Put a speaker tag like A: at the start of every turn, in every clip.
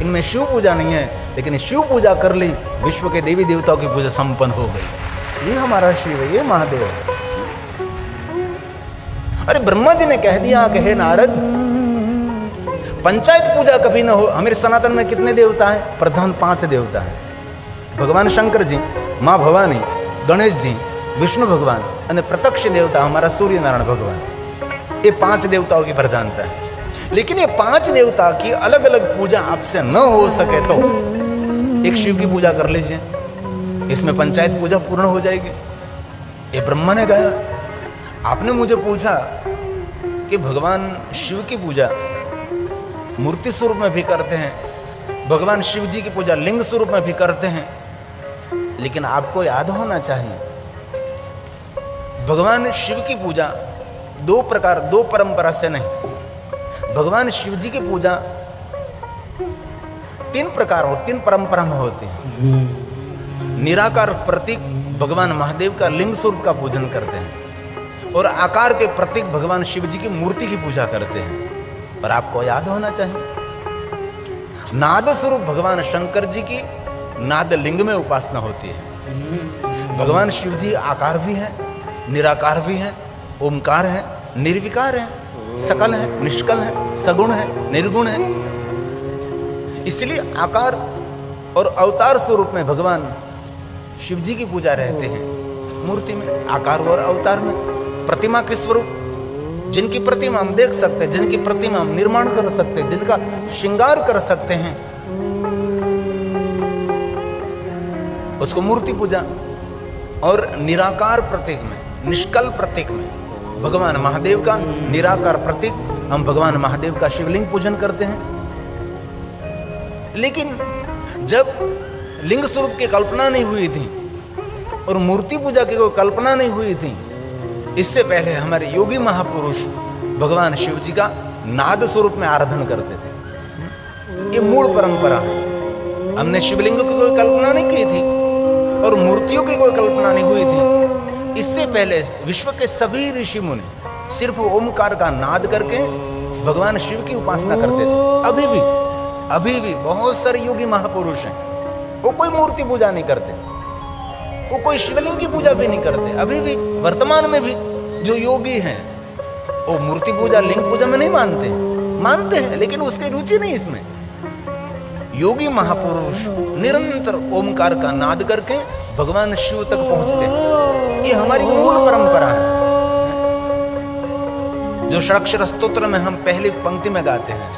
A: इनमें शिव पूजा नहीं है, लेकिन शिव पूजा कर ली, विश्व के देवी देवताओं की पूजा संपन्न हो गई। ये हमारा शिव है, ये महादेव है। अरे ब्रह्मा जी ने कह दिया कि हे नारद, पंचायत पूजा कभी ना हो। हमारे सनातन में कितने देवता हैं? प्रधान 5 देवता हैं। भगवान शंकर जी, माँ भवानी, गणेश जी, विष्णु भगवान और प्रत्यक्ष देवता हमारा सूर्य नारायण भगवान। ये 5 देवताओं की प्रधानता है। लेकिन ये 5 देवता की अलग अलग पूजा आपसे न हो सके तो एक शिव की पूजा कर लीजिए, इसमें पंचायत पूजा पूर्ण हो जाएगी। ये ब्रह्मा ने कहा। आपने मुझे पूछा कि भगवान शिव की पूजा मूर्ति स्वरूप में भी करते हैं, भगवान शिव जी की पूजा लिंग स्वरूप में भी करते हैं, लेकिन आपको याद होना चाहिए भगवान शिव की पूजा 2 प्रकार 2 परंपरा से नहीं। भगवान शिव जी की पूजा 3 प्रकार और 3 परंपरा में होती है। निराकार प्रतीक भगवान महादेव का लिंग स्वरूप का पूजन करते हैं, और आकार के प्रतीक भगवान शिव जी की मूर्ति की पूजा करते हैं। पर आपको याद होना चाहिए नाद स्वरूप भगवान शंकर जी की नाद लिंग में उपासना होती है। भगवान शिव जी आकार भी है, निराकार भी है, ओमकार है, निर्विकार है, सकल है, निष्कल है, सगुण है, निर्गुण है। इसलिए आकार और अवतार स्वरूप में भगवान शिव जी की पूजा रहते हैं। मूर्ति में, आकार और अवतार में, प्रतिमा के स्वरूप, जिनकी प्रतिमा हम देख सकते हैं, जिनकी प्रतिमा हम निर्माण कर सकते हैं, जिनका श्रृंगार कर सकते हैं, उसको मूर्ति पूजा। और निराकार प्रतीक में, निष्कल प्रतीक में भगवान महादेव का निराकार प्रतीक, हम भगवान महादेव का शिवलिंग पूजन करते हैं। लेकिन जब लिंग स्वरूप की कल्पना नहीं हुई थी और मूर्ति पूजा की कोई कल्पना नहीं हुई थी, इससे पहले हमारे योगी महापुरुष भगवान शिव जी का नाद स्वरूप में आराधन करते थे। ये मूल परंपरा है। हमने शिवलिंगों की कोई कल्पना नहीं की थी और मूर्तियों की कोई कल्पना नहीं हुई थी। इससे पहले विश्व के सभी ऋषि मुनि सिर्फ ओमकार का नाद करके भगवान शिव की उपासना करते थे। अभी भी बहुत सारे योगी महापुरुष हैं, वो कोई मूर्ति पूजा नहीं करते, वो कोई शिवलिंग की पूजा भी नहीं करते। अभी भी वर्तमान में भी जो योगी हैं वो मूर्ति पूजा लिंग पूजा में नहीं मानते हैं, लेकिन उसकी रुचि नहीं इसमें। योगी महापुरुष निरंतर ओमकार का नाद करके भगवान शिव तक पहुंचते हैं। ये हमारी मूल परंपरा है, जो षडाक्षर स्तोत्र में हम पहली पंक्ति में गाते हैं।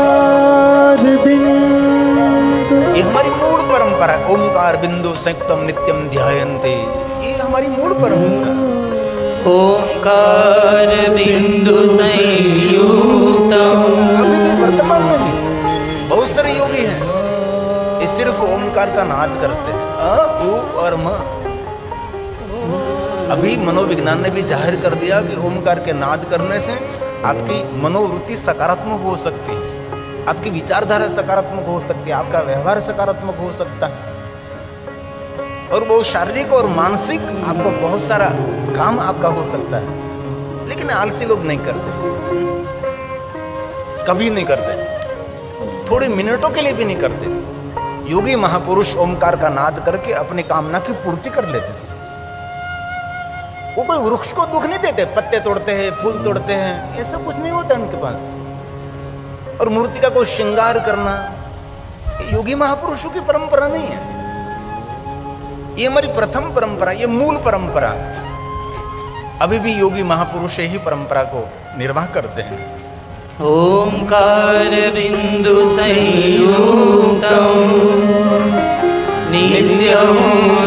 B: ओमकार बिंदु,
A: ये हमारी मूल परंपरा है। ओमकार बिंदु संयुक्तम नित्यम ध्यायन्ते, ये हमारी मूल परंपरा।
C: ओंकार बिंदु संयुक्तम।
A: अभी भी वर्तमान में भी बहुत सारे योगी हैं, ये सिर्फ ओमकार का नाद करते हैं, अ, उ और म। अभी मनोविज्ञान ने भी जाहिर कर दिया कि ओमकार के नाद करने से आपकी मनोवृत्ति सकारात्मक हो सकती है, आपकी विचारधारा सकारात्मक हो सकती है, आपका व्यवहार सकारात्मक हो सकता है, और वो शारीरिक और मानसिक आपको बहुत सारा काम आपका हो सकता है। लेकिन आलसी लोग नहीं करते, कभी नहीं करते, थोड़े मिनटों के लिए भी नहीं करते। योगी महापुरुष ओमकार का नाद करके अपनी कामना की पूर्ति कर लेते थे। वो कोई वृक्ष को दुख नहीं देते, पत्ते तोड़ते हैं, फूल तोड़ते हैं, ये सब कुछ नहीं होता उनके पास। और मूर्ति का कोई श्रृंगार करना योगी महापुरुषों की परंपरा नहीं है। ये हमारी प्रथम परंपरा, ये मूल परंपरा है। अभी भी योगी महापुरुष ही परंपरा को निर्वाह करते हैं।
C: ओंकार बिंदु संयुक्तम नित्यं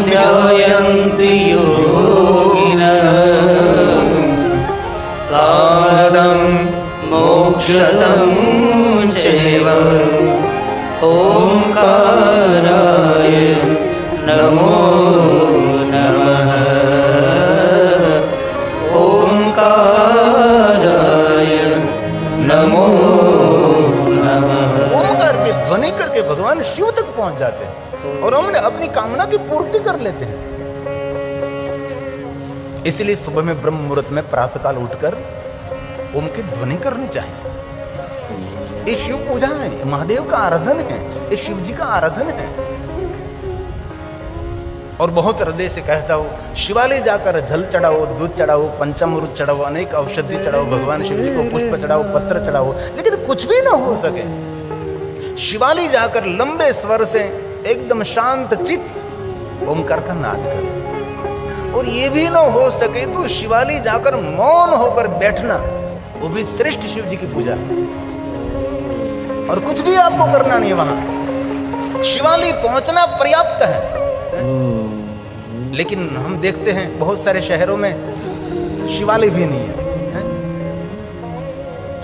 C: ध्यायन्ति योगिनः कामदं मोक्षदं चैव। ओंकाराय नमो नमः। ओंकाराय नमो नमः।
A: ओमकार की ध्वनि करके भगवान शिव तक पहुंच जाते हैं और हमने अपनी कामना की पूर्ति कर लेते हैं। इसलिए सुबह में ब्रह्म मुहूर्त में प्रातःकाल उठकर ओम की ध्वनि करनी चाहिए। ये शिव पूजा है, ये महादेव का आराधन है, ये शिव जी का आराधन है। और बहुत हृदय से कहता हूं, शिवालय जाकर जल चढ़ाओ, दूध चढ़ाओ, पंचामृत चढ़ाओ, अनेक औषधि चढ़ाओ, भगवान शिव जी को पुष्प चढ़ाओ, पत्र चढ़ाओ, लेकिन कुछ भी ना हो सके। शिवालय जाकर लंबे स्वर से एकदम शांत चित्त ओमकार का नाद करें। और ये भी ना हो सके तो शिवालय जाकर मौन होकर बैठना, वो भी श्रेष्ठ शिव जी की पूजा है। और कुछ भी आपको करना नहीं, वहां शिवालय पहुंचना पर्याप्त है। लेकिन हम देखते हैं बहुत सारे शहरों में शिवालय भी नहीं है।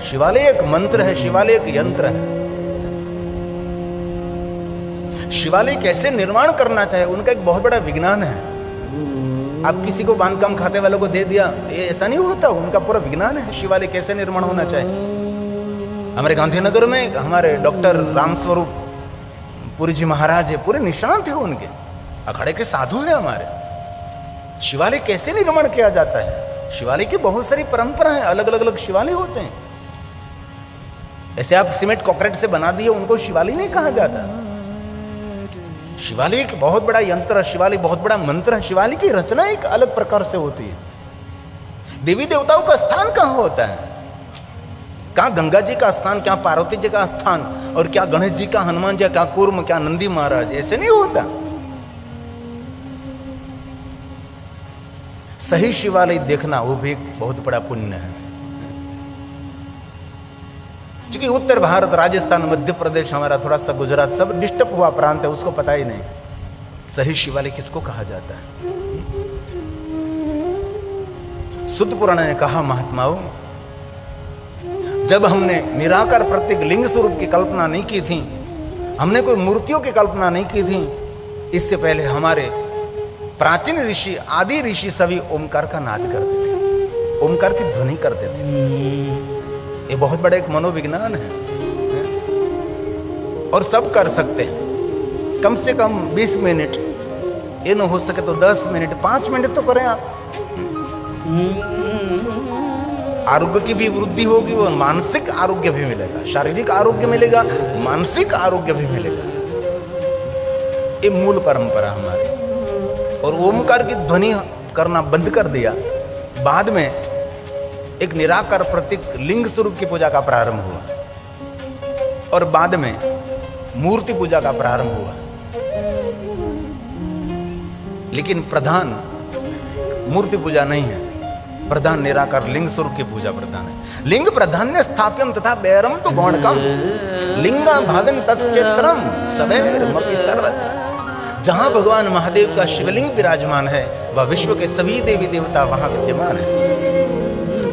A: शिवालय एक मंत्र है, शिवालय एक यंत्र है। शिवालय कैसे निर्माण करना चाहिए, उनका एक बहुत बड़ा विज्ञान है। आप किसी को बांधकाम खाते वालों को दे दिया, ये ऐसा नहीं होता, उनका पूरा विज्ञान है शिवालय कैसे निर्माण होना चाहिए। हमारे गांधीनगर में हमारे डॉक्टर रामस्वरूप पुरी जी महाराज है, पूरे निष्णांत है उनके, अखाड़े के साधु है हमारे। शिवालय कैसे निर्माण किया जाता है, शिवालय की बहुत सारी परंपरा है, अलग अलग शिवालय होते हैं। ऐसे आप सीमेंट कॉन्क्रीट से बना दिए, उनको शिवालय नहीं कहा जाता। शिवालय एक बहुत बड़ा यंत्र है, शिवालय बहुत बड़ा मंत्र है। शिवालय की रचना एक अलग प्रकार से होती है। देवी देवताओं का स्थान कहां होता है, क्या गंगा जी का स्थान, क्या पार्वती जी का स्थान, और क्या गणेश जी का, हनुमान जी का, कूर्म, क्या नंदी महाराज, ऐसे नहीं होता। सही शिवालय देखना वो भी एक बहुत बड़ा पुण्य है। क्योंकि उत्तर भारत, राजस्थान, मध्य प्रदेश, हमारा थोड़ा सा गुजरात, सब डिस्टर्ब हुआ प्रांत है, उसको पता ही नहीं सही शिवालय किसको कहा जाता है। शुद्ध पुराण ने कहा, महात्माओं, जब हमने निराकार प्रत्येक लिंग स्वरूप की कल्पना नहीं की थी, हमने कोई मूर्तियों की कल्पना नहीं की थी, इससे पहले हमारे प्राचीन ऋषि, आदि ऋषि सभी ओमकार का नाद करते थे, ओमकार की ध्वनि करते थे। ये बहुत बड़ा एक मनोविज्ञान है और सब कर सकते हैं। कम से कम 20 मिनट, ये न हो सके तो 10 मिनट, 5 मिनट तो करें आप। आरोग्य की भी वृद्धि होगी और मानसिक आरोग्य भी मिलेगा, शारीरिक आरोग्य मिलेगा, मानसिक आरोग्य भी मिलेगा। ये मूल परंपरा हमारी। और ओमकार की ध्वनि करना बंद कर दिया, बाद में एक निराकार प्रतीक लिंग स्वरूप की पूजा का प्रारंभ हुआ और बाद में मूर्ति पूजा का प्रारंभ हुआ। लेकिन प्रधान मूर्ति पूजा नहीं है, प्रधान निराकार लिंग स्वरूप की पूजा प्रधान है। लिंग प्राधान्य स्थाप्यम तथा बैरम तो गौणकम लिंगा भागन तत्क्षेत्रम सबैरमपि सर्वत्र। जहां भगवान महादेव का शिवलिंग विराजमान है, वह विश्व के सभी देवी देवता वहां विद्यमान है।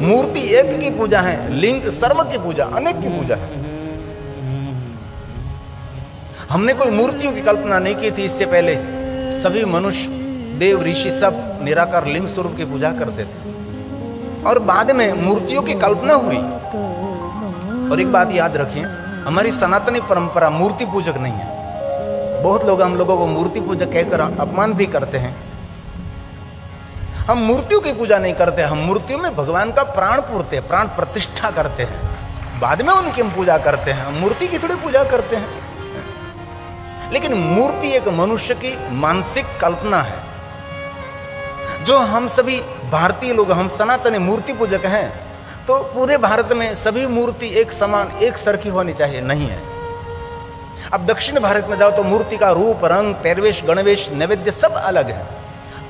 A: मूर्ति एक की पूजा है, लिंग सर्व की पूजा, अनेक की पूजा है। हमने कोई मूर्तियों की कल्पना नहीं की थी, इससे पहले सभी मनुष्य, देव, ऋषि सब निराकार लिंग स्वरूप की पूजा करते थे और बाद में मूर्तियों की कल्पना हुई। और एक बात याद रखिए, हमारी सनातनी परंपरा मूर्ति पूजक नहीं है। बहुत लोग हम लोगों को मूर्ति पूजक कहकर अपमान भी करते हैं। हम मूर्तियों की पूजा नहीं करते, हम मूर्तियों में भगवान का प्राण पूरते, प्राण प्रतिष्ठा करते हैं, बाद में उनकी हम पूजा करते हैं। हम मूर्ति की थोड़ी पूजा करते हैं। लेकिन मूर्ति एक मनुष्य की मानसिक कल्पना है, जो हम सभी भारतीय लोग, हम सनातनी मूर्ति पूजक हैं, तो पूरे भारत में सभी मूर्ति एक समान, एक सरखी होनी चाहिए, नहीं है। अब दक्षिण भारत में जाओ तो मूर्ति का रूप, रंग, पैरवेश, गणवेश, नैवेद्य सब अलग है।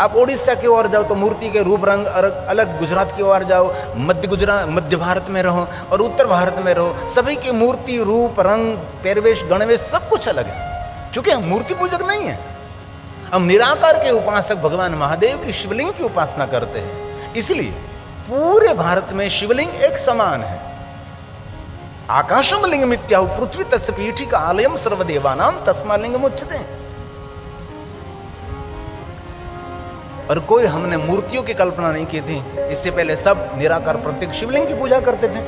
A: आप उड़ीसा की ओर जाओ तो मूर्ति के रूप रंग अलग, गुजरात की ओर जाओ, मध्य भारत में रहो और उत्तर भारत में रहो, सभी की मूर्ति, रूप, रंग, पैरवेश, गणवेश सब कुछ अलग है, क्योंकि हम मूर्ति पूजक नहीं है। हम निराकार के उपासक भगवान महादेव की शिवलिंग की उपासना करते हैं। इसलिए पूरे भारत में शिवलिंग एक समान है। आकाशम लिंग मित्याहु पृथ्वी तस्य पीठिका आलयम सर्वदेवानाम तस्मा लिंग मुच्यते। और कोई हमने मूर्तियों की कल्पना नहीं की थी, इससे पहले सब निराकार प्रत्येक शिवलिंग की पूजा करते थे।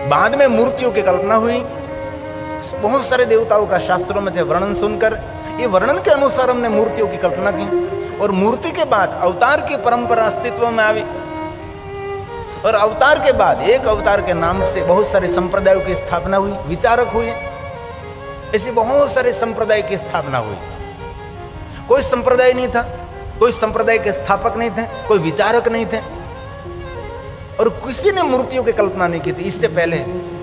A: बाद में मूर्तियों की कल्पना हुई। बहुत सारे देवताओं का शास्त्रों में थे वर्णन सुनकर, ये वर्णन के अनुसार हमने मूर्तियों की कल्पना की। और मूर्ति के बाद अवतार की परंपरा अस्तित्व में आई। और अवतार के बाद एक अवतार के नाम से बहुत सारे संप्रदायों की स्थापना हुई, विचारक हुए, ऐसे बहुत सारे संप्रदाय की स्थापना हुई। कोई संप्रदाय नहीं था, कोई संप्रदाय के स्थापक नहीं थे, कोई विचारक नहीं थे, और किसी ने मूर्तियों की कल्पना नहीं की थी। इससे पहले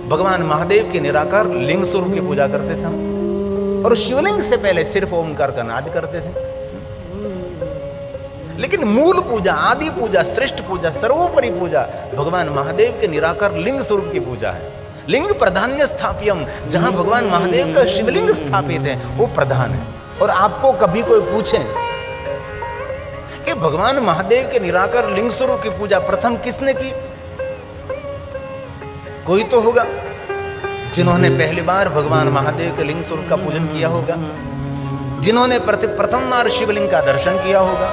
A: भगवान महादेव के निराकार लिंग स्वरूप की पूजा करते थे, और शिवलिंग से पहले सिर्फ ओमकार का नाद करते थे। लेकिन मूल पूजा, आदि पूजा, श्रेष्ठ पूजा, सर्वोपरि पूजा भगवान महादेव के निराकार लिंग स्वरूप की पूजा है। लिंग प्राधान्य स्थाप्यम, जहां भगवान महादेव का शिवलिंग स्थापित है वो प्रधान है। और आपको कभी कोई पूछे कि भगवान महादेव के निराकार लिंग स्वरूप की पूजा प्रथम किसने की, कोई तो होगा जिन्होंने पहली बार भगवान महादेव के लिंग स्वरूप का पूजन किया होगा, जिन्होंने प्रथम बार शिवलिंग का दर्शन किया होगा,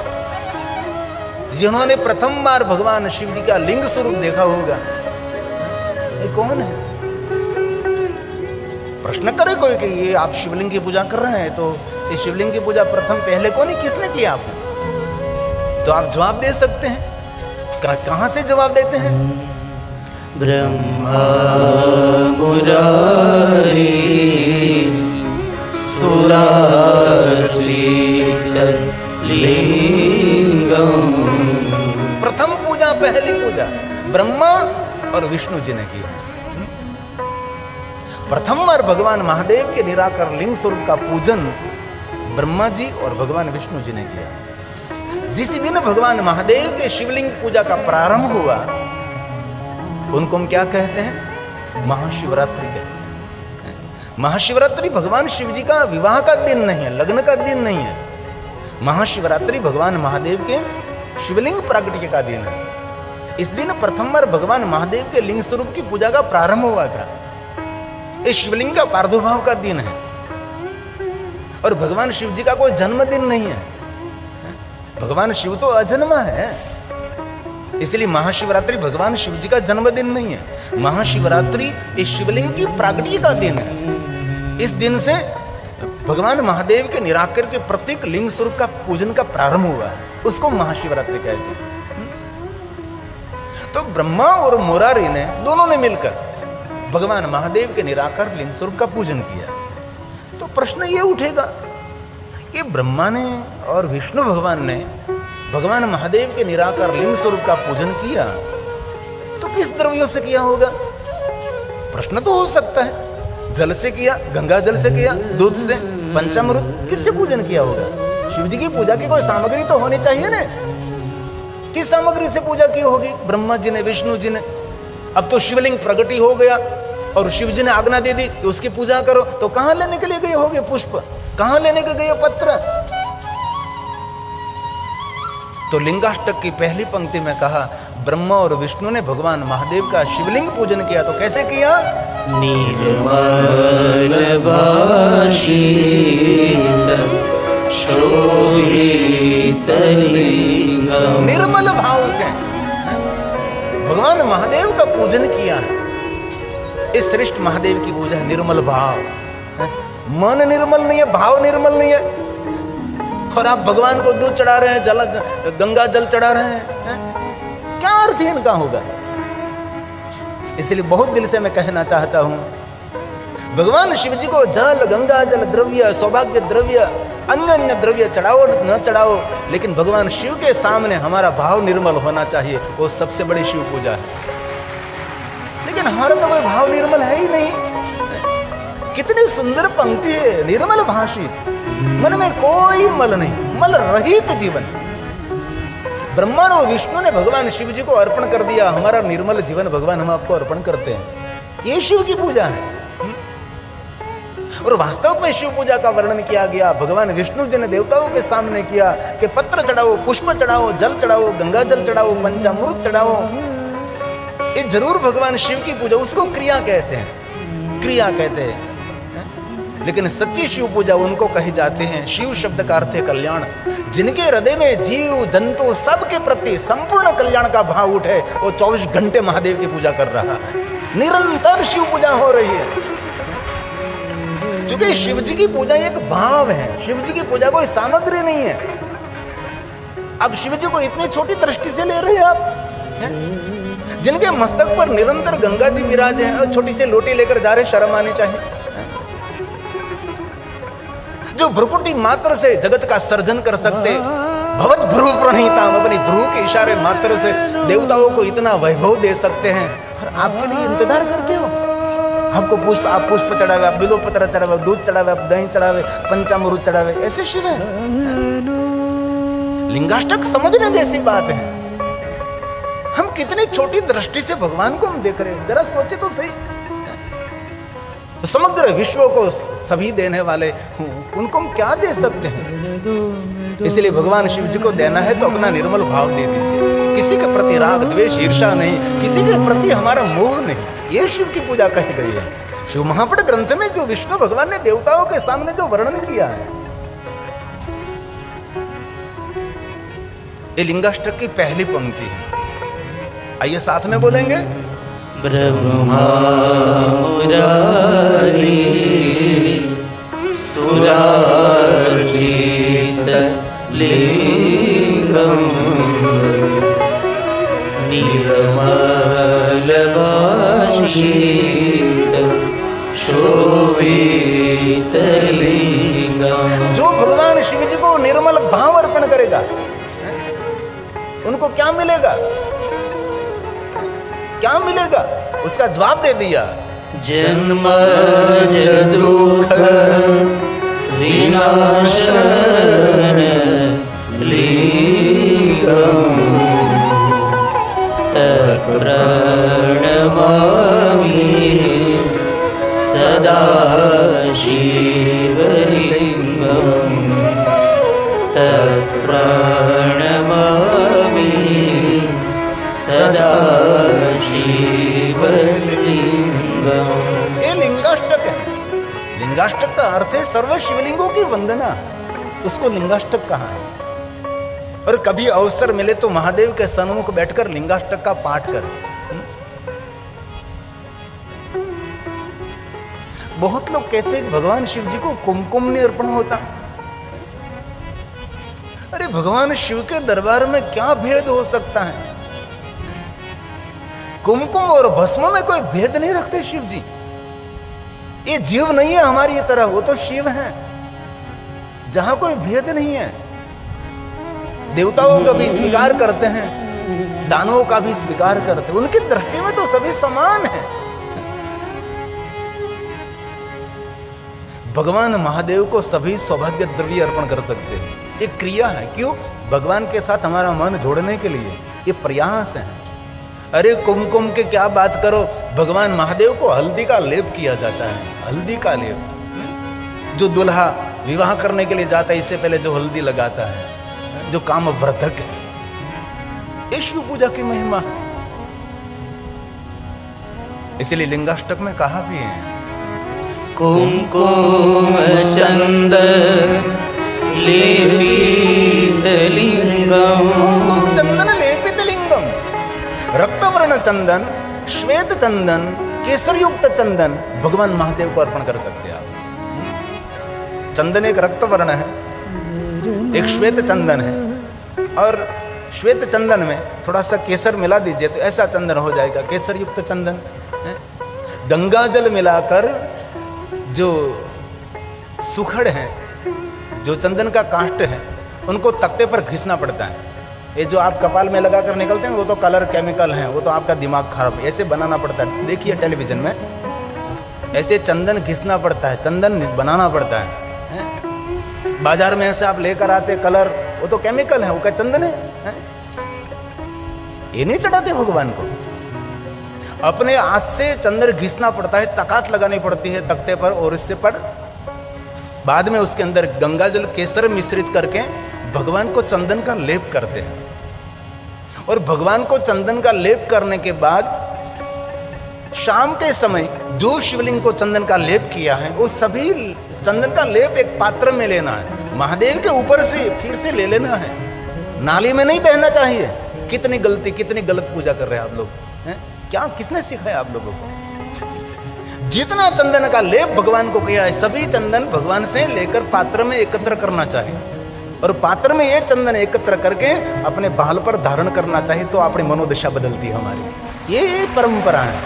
A: जिन्होंने प्रथम बार भगवान शिव जी का लिंग स्वरूप देखा होगा। ये कौन है? प्रश्न करे कोई कि ये आप शिवलिंग की पूजा कर रहे हैं, तो ये शिवलिंग की पूजा प्रथम पहले कौन है, किसने किया आपने? तो आप जवाब दे सकते हैं। कहां से जवाब देते हैं?
C: ब्रह्मा मुरारी सुरार्चित लिंगम।
A: प्रथम पूजा, पहली पूजा ब्रह्मा और विष्णु जी ने की है। प्रथम बार भगवान महादेव के निराकार लिंग स्वरूप का पूजन ब्रह्मा जी और भगवान विष्णु जी ने किया। जिस दिन भगवान महादेव के शिवलिंग पूजा का प्रारंभ हुआ उनको हम क्या कहते हैं? महाशिवरात्रि कहते हैं। महाशिवरात्रि भगवान शिव जी का विवाह का दिन नहीं है, लग्न का दिन नहीं है। महाशिवरात्रि भगवान महादेव के शिवलिंग प्रागट्य का दिन है। इस दिन प्रथम बार भगवान महादेव के लिंग स्वरूप की पूजा का प्रारंभ हुआ था। इस शिवलिंग का प्रादुर्भाव का दिन है, और भगवान शिव जी का कोई जन्मदिन नहीं है। भगवान शिव तो अजन्मा है, इसलिए महाशिवरात्रि भगवान शिव जी का जन्मदिन नहीं है। महाशिवरात्रि इस शिवलिंग की प्रागट्य का दिन है। इस दिन से भगवान महादेव के निराकार के प्रत्येक लिंग स्वरूप का पूजन का प्रारंभ हुआ है, उसको महाशिवरात्रि कहते हैं। तो ब्रह्मा और मुरारी ने दोनों ने मिलकर भगवान महादेव के निराकार लिंग स्वरूप का पूजन किया। तो प्रश्न ये उठेगा कि ब्रह्मा ने और विष्णु भगवान ने भगवान महादेव के निराकार लिंग स्वरूप का पूजन किया तो किस द्रव्यों से किया होगा? प्रश्न तो हो सकता है, जल से किया, गंगा जल से किया, दूध से, पंचामृत, किससे पूजन किया होगा? शिव जी की पूजा की कोई सामग्री तो होनी चाहिए ना। किस सामग्री से पूजा की होगी ब्रह्मा जी ने, विष्णु जी ने? अब तो शिवलिंग प्रगति हो गया और शिव जी ने आज्ञा दे दी कि उसकी पूजा करो, तो कहां लेने के लिए गए होगे पुष्प, कहां लेने के गए पत्र? तो लिंगाष्टक की पहली पंक्ति में कहा ब्रह्मा और विष्णु ने भगवान महादेव का शिवलिंग पूजन किया। तो कैसे किया?
C: निर्मल शोभित लिंगम।
A: निर्मल भाव से भगवान महादेव का पूजन किया है। इस श्रेष्ठ महादेव की पूजा है निर्मल भाव। मन निर्मल नहीं है, भाव निर्मल नहीं है, और आप भगवान को दूध चढ़ा रहे हैं, जल गंगा जल चढ़ा रहे हैं, क्या अर्थ है इनका होगा? इसलिए बहुत दिल से मैं कहना चाहता हूं, भगवान शिव जी को जल, गंगा जल, द्रव्य, सौभाग्य द्रव्य, अन्य अन्य द्रव्य चढ़ाओ न चढ़ाओ, लेकिन भगवान शिव के सामने हमारा भाव निर्मल होना चाहिए। वो सबसे बड़ी शिव पूजा है। लेकिन हमारा तो कोई भाव निर्मल है ही नहीं। कितनी सुंदर पंक्ति है, निर्मल भाषित, मन में कोई मल नहीं, मल रहित जीवन। ब्रह्मा और विष्णु ने भगवान शिव जी को अर्पण कर दिया, हमारा निर्मल जीवन भगवान हम आपको अर्पण करते हैं। ये शिव की पूजा है। और वास्तव में शिव पूजा का वर्णन किया गया भगवान विष्णु जी ने देवताओं के सामने किया कि पत्र चढ़ाओ, पुष्प चढ़ाओ, जल चढ़ाओ, गंगा जल चढ़ाओ, पंचामृत चढ़ाओ। ये जरूर भगवान शिव की पूजा, उसको क्रिया कहते हैं, क्रिया कहते हैं। लेकिन सच्ची शिव पूजा उनको कही जाती है, शिव शब्द का अर्थ है कल्याण। जिनके हृदय में जीव जंतु सबके प्रति संपूर्ण कल्याण का भाव उठे, वो 24 घंटे महादेव की पूजा कर रहा है, निरंतर शिव पूजा हो रही है। क्योंकि शिव जी की पूजा एक भाव है, शिव जी की पूजा कोई सामग्री नहीं है। अब शिव जी को इतनी छोटी दृष्टि से ले रहे हैं आप, हैं? जिनके मस्तक पर निरंतर गंगा जी विराजे हैं और छोटी सी लोटी लेकर जा रहे, शर्म आनी चाहिए। जो भ्रुकुटी मात्र से जगत का सर्जन कर सकते, भवत भ्रू प्रणीताम, अपनी भ्रू के इशारे मात्र से देवताओं को इतना वैभव दे सकते हैं, और आपके लिए इंतजार करते हो। आपको पुष्प, आप पुष्प चढ़ावे, आप बिलो पत्र चढ़ावे, दूध चढ़ावे, आप दही चढ़ावे, पंचामृत चढ़ावे, ऐसे शिव है। लिंगाष्टक समझने जैसी बात है। हम कितनी छोटी दृष्टि से भगवान को हम देख रहे हैं, जरा सोचे तो सही। तो समग्र विश्व को सभी देने वाले उनको हम क्या दे सकते हैं। इसलिए भगवान शिव जी को देना है तो अपना निर्मल भाव दे दीजिए। किसी के प्रति राग द्वेष ईर्षा नहीं, किसी के प्रति हमारा मोह नहीं। ये शिव की पूजा कही गई है। शिव महापट ग्रंथ में जो विष्णु भगवान ने देवताओं के सामने जो वर्णन किया है, ये लिंगाष्टक की पहली पंक्ति है। आइए साथ में बोलेंगे।
C: ब्रह्मा मुरारी सुरार्चित लिंगम निर्मल वाशीत शोभित लिंगम।
A: जो भगवान शिव जी को निर्मल भाव अर्पण करेगा, उनको क्या मिलेगा? क्या मिलेगा? उसका जवाब दे दिया।
C: जन्म दुख विनाशन लिंगम तत्प्रणमामि सदा शिवलिंगम तत्प्रणमामि सदा शिवलिंगम।
A: ये लिंगाष्टक है। लिंगाष्टक का अर्थ है सर्व शिवलिंगों की वंदना। उसको लिंगाष्टक कहा है। और कभी अवसर मिले तो महादेव के सन्मुख बैठकर लिंगाष्टक का पाठ करें। बहुत लोग कहते हैं भगवान शिव जी को कुमकुम नहीं अर्पण होता। अरे भगवान शिव के दरबार में क्या भेद हो सकता है? कुमकुम और भस्म में कोई भेद नहीं रखते शिव जी। ये जीव नहीं है हमारी तरह, वो तो शिव है, जहां कोई भेद नहीं है। देवताओं का भी स्वीकार करते हैं, दानवों का भी स्वीकार करते हैं। उनकी दृष्टि में तो सभी समान है। भगवान महादेव को सभी सौभाग्य द्रव्य अर्पण कर सकते हैं। ये क्रिया है। क्यों? भगवान के साथ हमारा मन जोड़ने के लिए ये प्रयास है। अरे कुमकुम के क्या बात करो, भगवान महादेव को हल्दी का लेप किया जाता है। हल्दी का लेप, जो दुल्हा विवाह करने के लिए जाता है इससे पहले जो हल्दी लगाता है, जो कामवर्धक है। ये शिव पूजा की महिमा है। इसलिए लिंगाष्टक में कहा भी है,
C: कुमकुम चंदन लेपित लिंगम।
A: कुमकुम चंदन लेपित लिंगम। रक्तवर्ण चंदन, श्वेत चंदन, केसरयुक्त चंदन भगवान महादेव को अर्पण कर सकते हैं आप। चंदन एक रक्तवर्ण है, एक श्वेत चंदन है, और श्वेत चंदन में थोड़ा सा केसर मिला दीजिए तो ऐसा चंदन हो जाएगा, केसरयुक्त चंदन। गंगा जल मिलाकर जो सुखड़ है, जो चंदन का काष्ठ है, उनको तख्ते पर घिसना पड़ता है। ये जो आप कपाल में लगा कर निकलते हैं वो तो कलर केमिकल हैं, वो तो आपका दिमाग खराब है। ऐसे बनाना पड़ता है, देखिए टेलीविजन में ऐसे चंदन घिसना पड़ता है, चंदन बनाना पड़ता है। बाजार में ऐसे आप लेकर आते कलर, वो तो केमिकल है, वो क्या चंदन है? ये नहीं चढ़ाते भगवान को। अपने हाथ से चंदन घिसना पड़ता है, तकात लगानी पड़ती है तख्ते पर, और इससे पर बाद में उसके अंदर गंगा जल केसर मिश्रित करके भगवान को चंदन का लेप करते हैं। और भगवान को चंदन का लेप करने के बाद शाम के समय जो शिवलिंग को चंदन का लेप किया है वो सभी चंदन का लेप एक पात्र में लेना है, महादेव के ऊपर से फिर से ले लेना है, नाली में नहीं बहना चाहिए। कितनी गलत पूजा कर रहे हैं आप लोग हैं? क्या किसने सिखाया आप लोगों को? जितना चंदन का लेप भगवान को किया है सभी चंदन भगवान से लेकर पात्र में एकत्र करना चाहिए। और पात्र में ये चंदन एकत्र करके अपने बाल पर धारण करना चाहिए तो अपनी मनोदशा बदलती है हमारी। ये परंपरा है,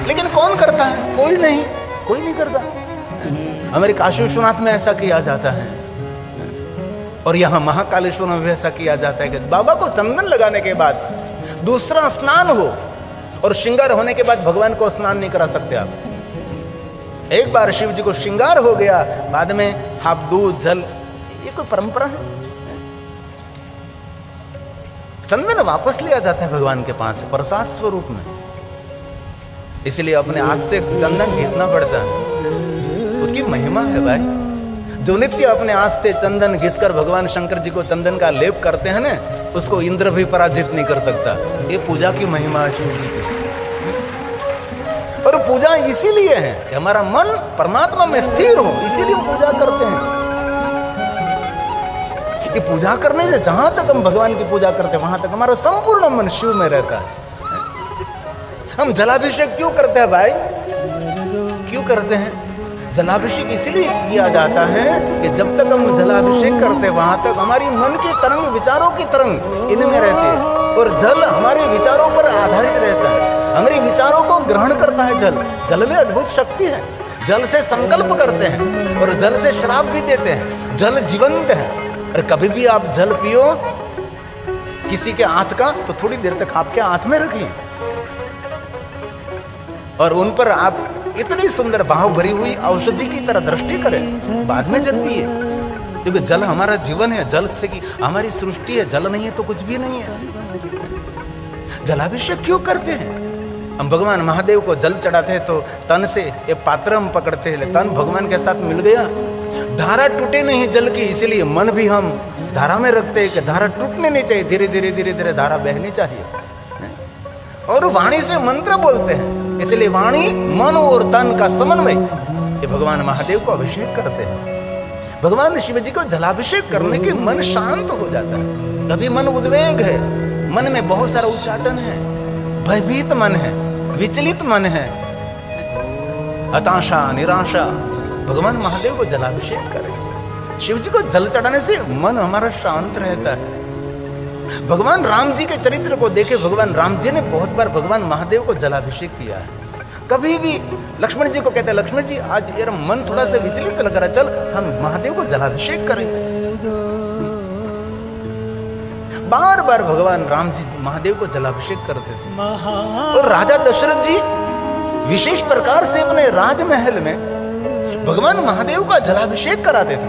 A: लेकिन कौन करता है? कोई नहीं करता। हमारे काशी विश्वनाथ में ऐसा किया जाता है और यहाँ महाकालेश्वर में भी ऐसा किया जाता है कि बाबा को चंदन लगाने के बाद दूसरा स्नान हो और श्रृंगार होने के बाद भगवान को स्नान नहीं करा सकते आप। एक बार शिव जी को श्रृंगार हो गया, बाद में आप दूध जल, ये कोई परंपरा है? चंदन वापस लिया जाता है भगवान के पास प्रसाद स्वरूप में, इसलिए अपने हाथ से चंदन घिसना पड़ता है। उसकी महिमा है भाई। जो नित्य अपने हाथ से चंदन घिसकर भगवान शंकर जी को चंदन का लेप करते हैं ना, उसको इंद्र भी पराजित नहीं कर सकता। ये पूजा की महिमा है शिव जी की। और पूजा इसीलिए है कि हमारा मन परमात्मा में स्थिर हो, इसीलिए हम पूजा करते हैं। कि पूजा करने से जहां तक हम भगवान की पूजा करते हैं वहां तक हमारा संपूर्ण मन शिव में रहता है। हम जलाभिषेक क्यों करते हैं भाई? क्यों करते हैं? जलाभिषेक इसलिए किया जाता है कि जब तक हम जलाभिषेक करते हैं वहां तक हमारी मन की तरंग, विचारों की तरंग इनमें रहती है और जल हमारे विचारों पर आधारित रहता है। हमारे विचारों को ग्रहण करता है जल। जल में अद्भुत शक्ति है। जल से संकल्प करते हैं और जल से श्राप भी देते हैं। जल जीवंत है। और कभी भी आप जल पियो किसी के हाथ का तो थोड़ी देर तक आपके हाथ में रखिए और उन पर आप इतनी सुंदर भाव भरी हुई औषधि की तरह दृष्टि करें, बाद में जल पिए, क्योंकि जल हमारा जीवन है। जल से की हमारी सृष्टि है। जल नहीं है तो कुछ भी नहीं है। जलाभिषेक क्यों करते हैं? हम भगवान महादेव को जल चढ़ाते हैं तो तन से ये पात्र हम पकड़ते हैं, तन भगवान के साथ मिल गया, धारा टूटे नहीं जल की, इसीलिए मन भी हम धारा में रखते हैं कि धारा टूटने नहीं चाहिए, धीरे धीरे धीरे धीरे धारा बहनी चाहिए। और वाणी से मंत्र बोलते हैं, इसलिए वाणी मन और तन का समन्वय, ये भगवान महादेव को अभिषेक करते हैं। भगवान शिव जी को जलाभिषेक करने के मन शांत हो जाता है। कभी मन उद्वेग है, मन में बहुत सारा उच्चाटन है, भयभीत मन है, विचलित मन है, हताशा, निराशा, भगवान महादेव को जलाभिषेक करें। शिव जी को जल चढ़ाने से मन हमारा शांत रहता है। भगवान राम जी के चरित्र को देखे, भगवान राम जी ने बहुत बार भगवान महादेव को जलाभिषेक किया है। कभी भी लक्ष्मण जी को कहते हैं, लक्ष्मण जी आज यार मन थोड़ा सा विचलित लग रहा है, चल हम महादेव को जलाभिषेक करेंगे। बार बार भगवान राम जी महादेव को जलाभिषेक करते थे। और राजा दशरथ जी विशेष प्रकार से अपने राजमहल में भगवान महादेव का जलाभिषेक कराते थे।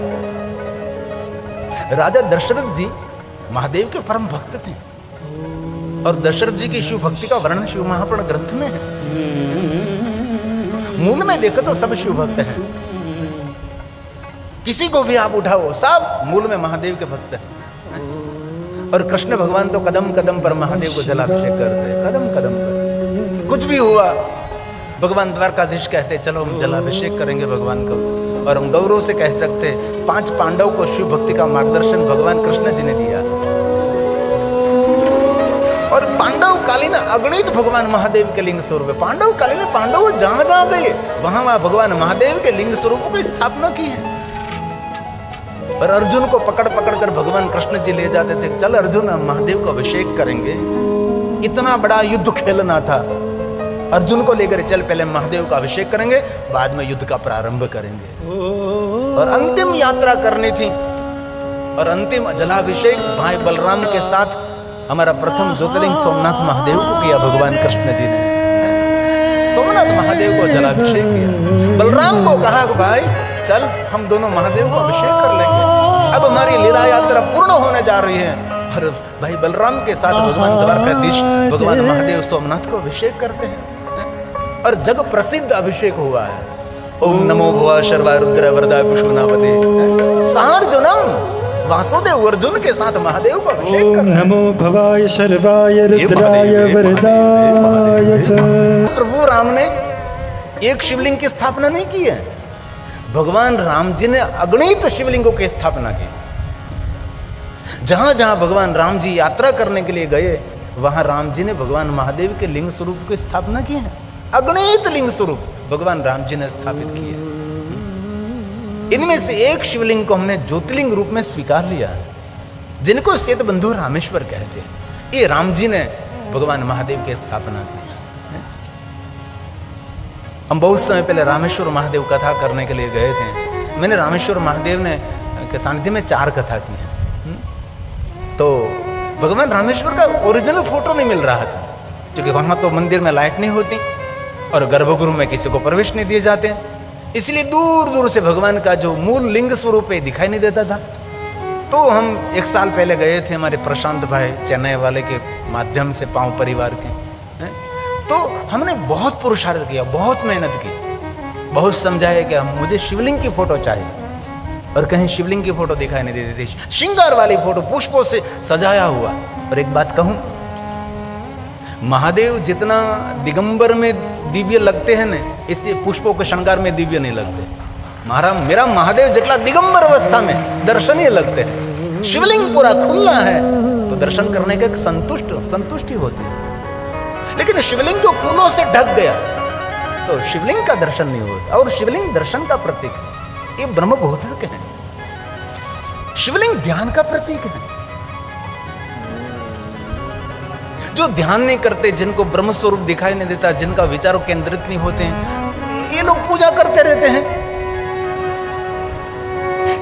A: राजा दशरथ जी महादेव के परम भक्त थे और दशरथ जी की शिव भक्ति का वर्णन शिव महापुराण ग्रंथ में है। मूल में देखो तो सब शिव भक्त हैं। किसी को भी आप उठाओ, सब मूल में महादेव के भक्त हैं। और कृष्ण भगवान तो कदम कदम पर महादेव को जलाभिषेक करते हैं, कदम कदम पर। कुछ भी हुआ भगवान द्वारकाधीश कहते चलो हम जलाभिषेक करेंगे भगवान को, और हम गौरव से कह सकते 5 पांडव को शिव भक्ति का मार्गदर्शन भगवान कृष्ण जी ने दिया। और पांडव कालीन अगणित भगवान महादेव के लिंग स्वरूप है। पांडव कालीन पांडव जहां जहां गए वहां वहां भगवान महादेव के लिंग स्वरूपों की स्थापना की है। और अर्जुन को पकड़ पकड़ कर भगवान कृष्ण जी ले जाते थे, चल अर्जुन हम महादेव को अभिषेक करेंगे। इतना बड़ा युद्ध खेलना था, अर्जुन को लेकर चल पहले महादेव का अभिषेक करेंगे, बाद में युद्ध का प्रारंभ करेंगे। और अंतिम यात्रा करनी थी और अंतिम जलाभिषेक भाई बलराम के साथ हमारा प्रथम ज्योतिर्लिंग सोमनाथ महादेव को किया भगवान कृष्ण जी ने। सोमनाथ महादेव को जलाभिषेक किया। बलराम को कहा भाई चल हम दोनों महादेव को अभिषेक कर लेंगे, अब हमारी लीला यात्रा पूर्ण होने जा रही है। और भाई बलराम के साथ भगवान द्वारकाधीश भगवान महादेव सोमनाथ को अभिषेक करते हैं और जग प्रसिद्ध अभिषेक हुआ है। ओम नमो भवा शर्वा रुद्र वरदा पुष्पनावते सार्जुनम वासुदेव अर्जुन के साथ महादेव को अभिषेक करते हैं।
B: नमो भवाय शर्वाय रुद्राय वरदाय च।
A: प्रभु राम ने एक शिवलिंग की स्थापना नहीं की है, भगवान राम जी ने अगणित शिवलिंगों की स्थापना की। जहां जहां भगवान राम जी यात्रा करने के लिए गए वहां राम जी ने भगवान महादेव के लिंग स्वरूप की स्थापना की है। अगणित लिंग स्वरूप भगवान राम जी ने स्थापित किए। इनमें से एक शिवलिंग को हमने ज्योतिर्लिंग रूप में स्वीकार लिया है, जिनको सेतबंधु रामेश्वर कहते हैं। ये राम जी ने भगवान महादेव की स्थापना की। हम बहुत समय पहले रामेश्वर महादेव कथा करने के लिए गए थे। मैंने रामेश्वर महादेव ने के सानिध्य में 4 कथा की है। तो भगवान रामेश्वर का ओरिजिनल फोटो नहीं मिल रहा था, क्योंकि वहां तो मंदिर में लाइट नहीं होती और गर्भगृह में किसी को प्रवेश नहीं दिए जाते, इसलिए दूर दूर से भगवान का जो मूल लिंग स्वरूप है दिखाई नहीं देता था। तो हम 1 साल पहले गए थे, हमारे प्रशांत भाई चेन्नई वाले के माध्यम से, पांव परिवार के, तो हमने बहुत पुरुषार्थ किया, बहुत मेहनत की, बहुत समझाया कि मुझे शिवलिंग की फोटो चाहिए, और कहीं शिवलिंग की फोटो दिखाई नहीं देती थी। श्रृंगार वाली फोटो पुष्पों से सजाया हुआ। और एक बात कहूं, महादेव जितना दिगंबर में दिव्य लगते हैं ना, इसलिए पुष्पों के श्रृंगार में दिव्य नहीं लगते। मेरा महादेव जितना दिगंबर अवस्था में दर्शनीय लगते हैं। शिवलिंग पूरा खुला है तो दर्शन करने का संतुष्टि होती है, लेकिन शिवलिंग जो फूलों से ढक गया तो शिवलिंग का दर्शन नहीं होता। और शिवलिंग दर्शन का प्रतीक है, ये ब्रह्मबोधक है। शिवलिंग ध्यान का प्रतीक है। जो ध्यान नहीं करते, जिनको ब्रह्म स्वरूप दिखाई नहीं देता, जिनका विचारों केंद्रित नहीं होते हैं, ये लोग पूजा करते रहते हैं।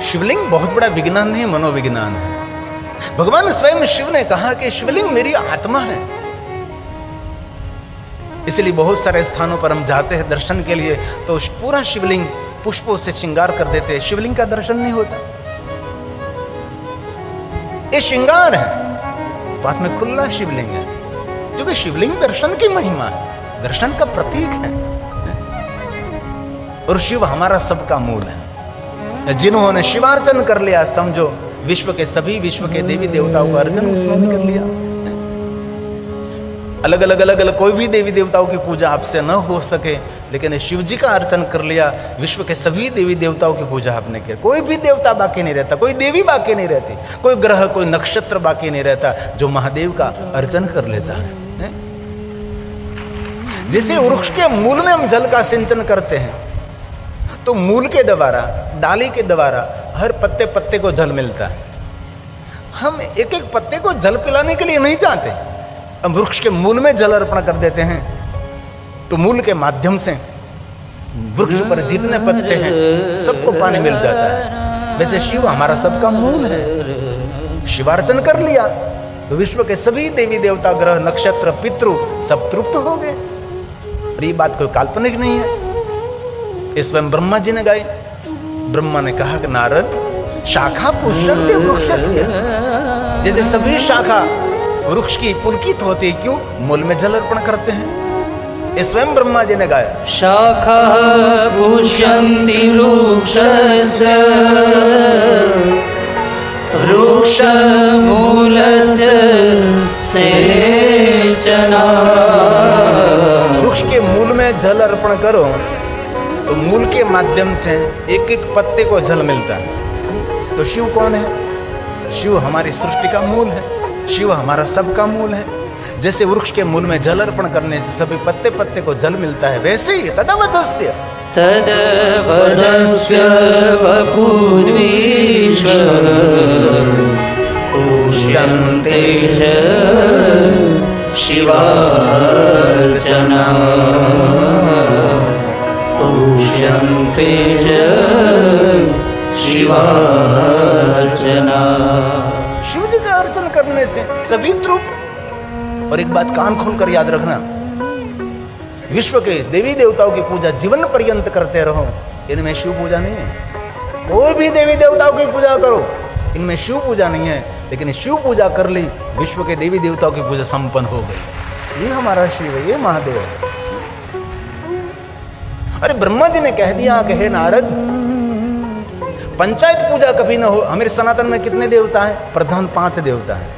A: शिवलिंग बहुत बड़ा विज्ञान नहीं, मनोविज्ञान है। भगवान स्वयं शिव ने कहा कि शिवलिंग मेरी आत्मा है। इसलिए बहुत सारे स्थानों पर हम जाते हैं दर्शन के लिए, तो पूरा शिवलिंग पुष्पों से श्रृंगार कर देते हैं, शिवलिंग का दर्शन नहीं होता। ये श्रृंगार है, पास में खुला शिवलिंग है, क्योंकि शिवलिंग दर्शन की महिमा है, दर्शन का प्रतीक है। और शिव हमारा सबका मूल है। जिन्होंने शिवार्चन कर लिया, समझो विश्व के देवी देवताओं का अर्चन उन्होंने कर लिया। अलग अलग कोई भी देवी देवताओं की पूजा आपसे न हो सके, लेकिन शिव जी का अर्चन कर लिया, विश्व के सभी देवी देवताओं की पूजा आपने की। कोई भी देवता बाकी नहीं रहता, कोई देवी बाकी नहीं रहती, कोई ग्रह कोई नक्षत्र बाकी नहीं रहता जो महादेव का अर्चन कर लेता है। जैसे वृक्ष के मूल में हम जल का सिंचन करते हैं, तो मूल के द्वारा, डाली के द्वारा हर पत्ते पत्ते को जल मिलता है। हम एक एक पत्ते को जल पिलाने के लिए नहीं चाहते, हम वृक्ष के मूल में जल अर्पण कर देते हैं, तो मूल के माध्यम से वृक्ष पर जितने पत्ते हैं सबको पानी मिल जाता है। वैसे शिव हमारा सबका मूल है। शिवार्चन कर लिया तो विश्व के सभी देवी देवता, ग्रह, नक्षत्र, पितृ सब तृप्त हो गए। और ये बात कोई काल्पनिक नहीं है, ये स्वयं ब्रह्मा जी ने गाई। ब्रह्मा ने कहा कि नारद, शाखा पुष्पन्ते वृक्षस्य, जैसे सभी शाखा वृक्ष की पुलकित होती है, क्यों? मूल में जल अर्पण करते हैं। ये स्वयं ब्रह्मा जी ने गाया।
C: शाखा पुष्पन्ति वृक्षस्य वृक्ष मूलस्य सेचना।
A: वृक्ष के मूल में जल अर्पण करो तो मूल के माध्यम से एक एक पत्ते को जल मिलता है। तो शिव कौन है? शिव हमारी सृष्टि का मूल है, शिव हमारा सबका मूल है। जैसे वृक्ष के मूल में जल अर्पण करने से सभी पत्ते पत्ते को जल मिलता है, वैसे ही तदवतस्य
C: वपूर्वीश्वर पुष्यन्ते च शिवार्चना पुष्यन्ते च शिवार्चना।
A: शिव जी का अर्चन करने से सभी तृप्त। और एक बात कान खोलकर याद रखना, विश्व के देवी देवताओं की पूजा जीवन पर्यंत करते रहो, इनमें शिव पूजा नहीं है। कोई भी देवी देवताओं की पूजा करो, इनमें शिव पूजा नहीं है। लेकिन शिव पूजा कर ली, विश्व के देवी देवताओं की पूजा संपन्न हो गई। ये हमारा शिव है, ये महादेव है। अरे ब्रह्मा जी ने कह दिया कि हे नारद, पंचायत पूजा कभी ना हो। हमारे सनातन में कितने देवता हैं? प्रधान 5 देवता हैं।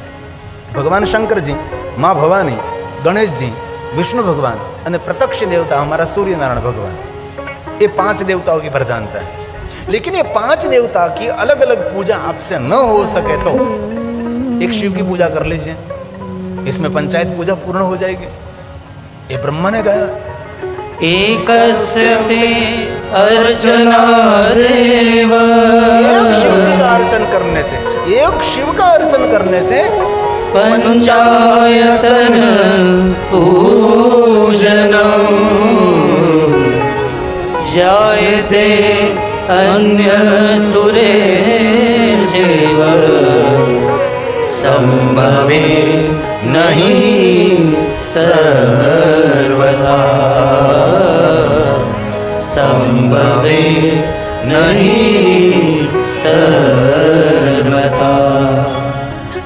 A: भगवान शंकर जी, माँ भवानी, गणेश जी, विष्णु भगवान और प्रत्यक्ष देवता हमारा सूर्य नारायण भगवान। ये 5 देवताओं की प्रधानता है। लेकिन ये 5 देवता की अलग अलग पूजा आपसे न हो सके तो एक शिव की पूजा कर लीजिए, इसमें पंचायत पूजा पूर्ण हो जाएगी। ये ब्रह्मा ने गाया।
C: एकस्य ते अर्चना देव।
A: एक शिव जी का अर्चन करने से, एक शिव का अर्चन करने से
C: पंचायतन पूजनम जायते अन्य सुरेर्जेव संभवे नहीं सर्वदा संभवे नहीं सर्वदा।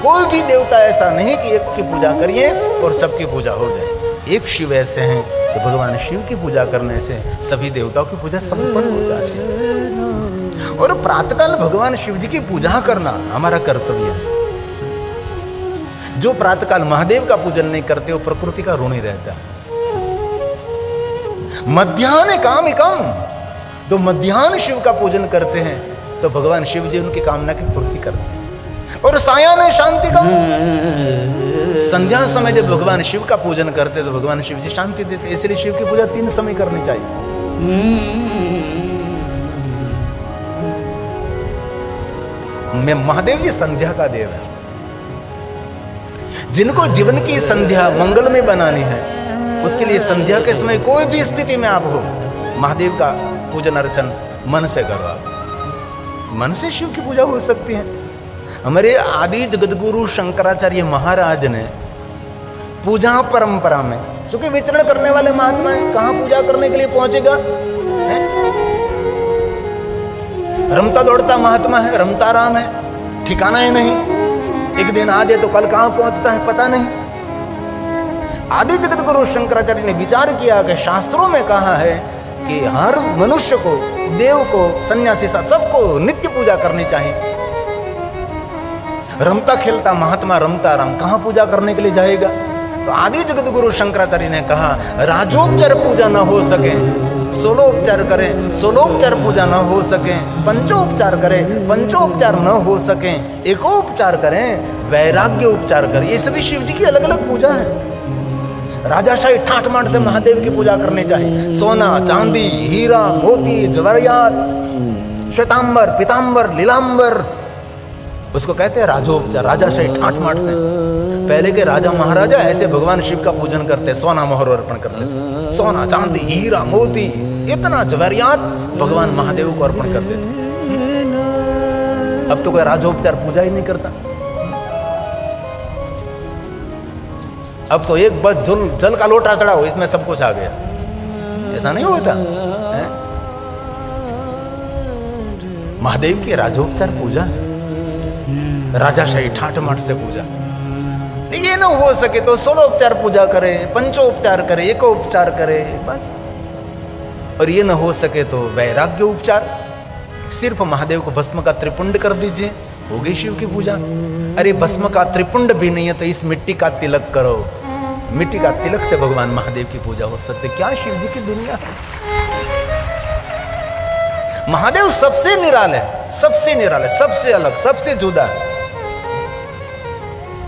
A: कोई भी देवता ऐसा नहीं कि एक की पूजा करिए और सबकी पूजा हो जाए। एक शिव ऐसे हैं तो भगवान शिव की पूजा करने से सभी देवताओं की पूजा संपन्न हो जाती है। और प्रातःकाल भगवान शिव जी की पूजा करना हमारा कर्तव्य है। जो प्रातःकाल महादेव का पूजन नहीं करते वो प्रकृति का ऋणी रहता है। मध्याह्न कामिकम, तो मध्याह्न शिव का पूजन करते हैं तो भगवान शिव जी उनकी कामना की पूर्ति करते हैं। और सायाह्न शांतिकम, संध्या समय जब भगवान शिव का पूजन करते हैं तो भगवान शिव जी शांति देते हैं। इसलिए शिव की पूजा 3 समय करनी चाहिए। मैं महादेव जी संध्या का देव है। जिनको जीवन की संध्या मंगलमय बनानी है उसके लिए संध्या के समय कोई भी स्थिति में आप हो, महादेव का पूजन अर्चन मन से करो। आप मन से शिव की पूजा हो सकती है। हमारे आदि जगतगुरु शंकराचार्य महाराज ने पूजा परंपरा में, क्योंकि विचरण करने वाले महात्मा है, कहां पूजा करने के लिए पहुंचेगा? रमता दौड़ता महात्मा है, रमता राम है, ठिकाना ही नहीं। एक दिन आ जाए तो कल कहां पहुंचता है पता नहीं। आदि जगतगुरु शंकराचार्य ने विचार किया कि शास्त्रों में कहा है कि हर मनुष्य को, देव को, सन्यासी सबको नित्य पूजा करनी चाहिए। रमता खेलता महात्मा रमता राम कहां पूजा करने के लिए जाएगा? तो आदि जगतगुरु शंकराचार्य ने कहा राजोपचार पूजा न हो सके, सोलोपचार करें, सोलोपचार पूजा न हो सके, पंचोपचार करें, पंचोपचार न हो सके, एकोपचार करें, वैराग्य उपचार करें। ये सभी शिव जी की अलग अलग पूजा है। राजाशाही ठाट माट से महादेव की पूजा करनी चाहिए। सोना, चांदी, हीरा, मोती, जवाहरात, श्वेतांबर, पीतांबर, लीलांबर, उसको कहते हैं राजोपचार। राजाशाही ठाट माट से पहले के राजा महाराजा ऐसे भगवान शिव का पूजन करते, सोना मोहर अर्पण करते, सोना, चांदी, हीरा, मोती, इतना जवाहरात भगवान महादेव को अर्पण करते थे। अब तो कोई राजोपचार पूजा ही नहीं करता। अब तो एक बस जल का लोटा चढ़ाओ, इसमें सब कुछ आ गया। ऐसा नहीं होता है? महादेव की राजोपचार पूजा, राजाशाही ठाट माट से पूजा। ये ना हो सके तो सोलोपचार पूजा करे, पंचोपचार करे, एकोपचार करे, बस। और ये ना हो सके तो वैराग्य उपचार, सिर्फ महादेव को भस्म का त्रिपुंड कर दीजिए, हो गई शिव की पूजा। अरे भस्म का त्रिपुंड भी नहीं है तो इस मिट्टी का तिलक करो, मिट्टी का तिलक से भगवान महादेव की पूजा हो सकती। क्या शिव जी की दुनिया है। महादेव सबसे निराले, सबसे निराले, सबसे अलग, सबसे जुदा है।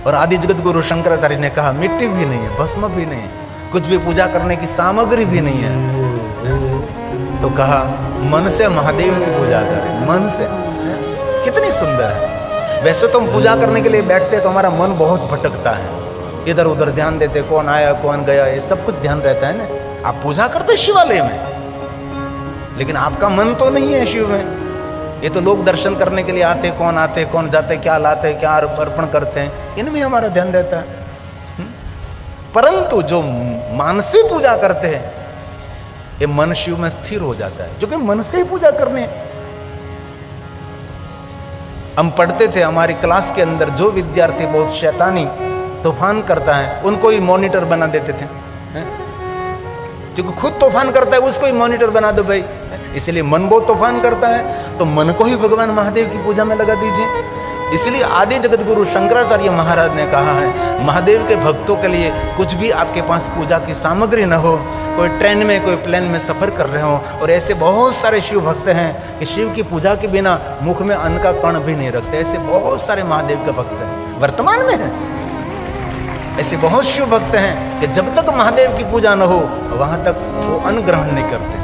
A: और आदि जगत गुरु शंकराचार्य ने कहा मिट्टी भी नहीं है, भस्म भी नहीं है, कुछ भी पूजा करने की सामग्री भी नहीं है, तो कहा मन से महादेव की पूजा करें, मन से। कितनी सुंदर है। वैसे तो हम पूजा करने के लिए बैठते तो हमारा मन बहुत भटकता है, इधर उधर ध्यान देते, कौन आया कौन गया, ये सब कुछ ध्यान रहता है ना। आप पूजा करते शिवालय में, लेकिन आपका मन तो नहीं है शिव में। ये तो लोग दर्शन करने के लिए आते, कौन आते, कौन जाते, क्या लाते, क्या अर्पण करते हैं, इनमें हमारा ध्यान रहता है। परंतु जो मानसी पूजा करते हैं ये मन शिव में स्थिर हो जाता है, जो कि मन से ही पूजा करने। हम पढ़ते थे हमारी क्लास के अंदर, जो विद्यार्थी बहुत शैतानी तूफान करता है उनको ही मॉनिटर बना देते थे। जो खुद तूफान करता है उसको ही मॉनिटर बना दो भाई। इसलिए मन बहुत तूफान करता है तो मन को ही भगवान महादेव की पूजा में लगा दीजिए। इसलिए आदि जगत गुरु शंकराचार्य महाराज ने कहा है महादेव के भक्तों के लिए कुछ भी आपके पास पूजा की सामग्री न हो, कोई ट्रेन में कोई प्लेन में सफर कर रहे हो, और ऐसे बहुत सारे शिव भक्त हैं कि शिव की पूजा के बिना मुख में अन्न का कण भी नहीं रखते। ऐसे बहुत सारे महादेव के भक्त हैं, वर्तमान में हैं। ऐसे बहुत शिव भक्त हैं कि जब तक महादेव की पूजा न हो वहां तक वो अन्न ग्रहण नहीं करते।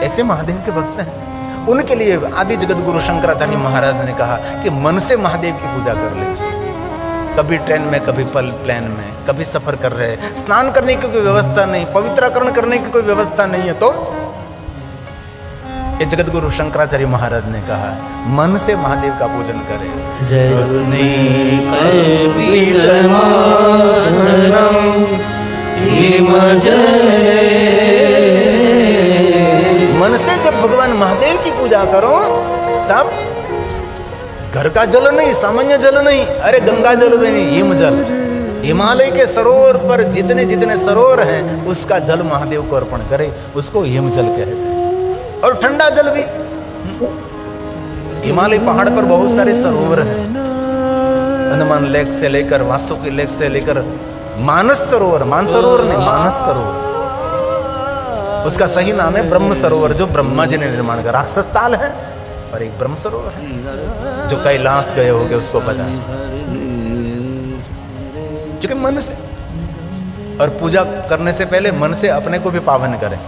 A: ऐसे महादेव के भक्त हैं। उनके लिए आदि जगत गुरु शंकराचार्य महाराज ने कहा कि मन से महादेव की पूजा कर लीजिए। कभी ट्रेन में, कभी प्लेन में, कभी सफर कर रहे हैं, स्नान करने की कोई व्यवस्था नहीं, पवित्रकरण करने की कोई व्यवस्था नहीं है, तो ये जगत गुरु शंकराचार्य महाराज ने कहा मन से महादेव का पूजन करें। मन से जब भगवान महादेव की पूजा करो तब घर का जल नहीं, सामान्य जल नहीं, अरे गंगा जल भी नहीं, हिम जल, हिमालय के सरोवर पर जितने जितने सरोवर हैं उसका जल महादेव को अर्पण करे, उसको हिम जल कहते हैं। और ठंडा जल भी, हिमालय पहाड़ पर बहुत सारे सरोवर हैं, अंडमान लेक से लेकर वासुकी लेक से लेकर मानस सरोवर, मानसरोवर नहीं, मानस सरोवर, उसका सही नाम है ब्रह्म सरोवर, जो ब्रह्मा जी ने निर्माण किया। राक्षस ताल है और एक ब्रह्म सरोवर है, जो कैलाश गए होंगे उसको पता है। क्योंकि मन से, और पूजा करने से पहले मन से अपने को भी पावन करें।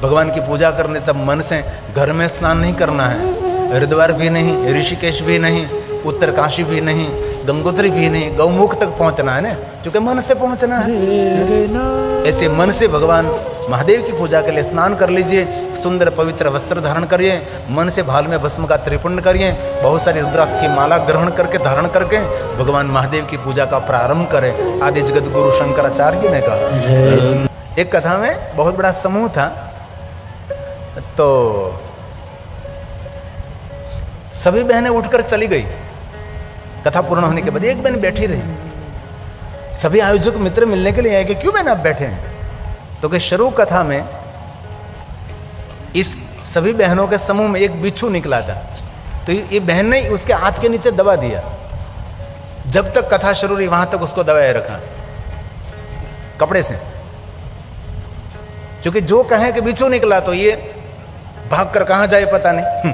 A: भगवान की पूजा करने तब मन से घर में स्नान नहीं करना है, हरिद्वार भी नहीं, ऋषिकेश भी नहीं, उत्तरकाशी भी नहीं, गंगोत्री भी नहीं, गौमुख तक पहुंचना है ना, क्योंकि मन से पहुंचना है। ऐसे मन से भगवान महादेव की पूजा के लिए स्नान कर लीजिए, सुंदर पवित्र वस्त्र धारण करिए, मन से भाल में भस्म का त्रिपुंड करिए, बहुत सारी रुद्राक्ष की माला ग्रहण करके धारण करके भगवान महादेव की पूजा का प्रारंभ करें। आदि जगत गुरु शंकराचार्य ने कहा। एक कथा में बहुत बड़ा समूह था, तो सभी बहनें उठकर चली गई। कथा पूर्ण होने के बाद एक बहन बैठी रही। सभी आयोजक मित्र मिलने के लिए आए कि क्यों बहन आप बैठे हैं? तो कि शुरू कथा में इस सभी बहनों के समूह में एक बिच्छू निकला था, तो ये बहन ने उसके हाथ के नीचे दबा दिया। जब तक कथा शुरू रही वहां तक उसको दबाए रखा कपड़े से, क्योंकि जो कहे कि बिच्छू निकला तो ये भाग कर कहां जाए पता नहीं।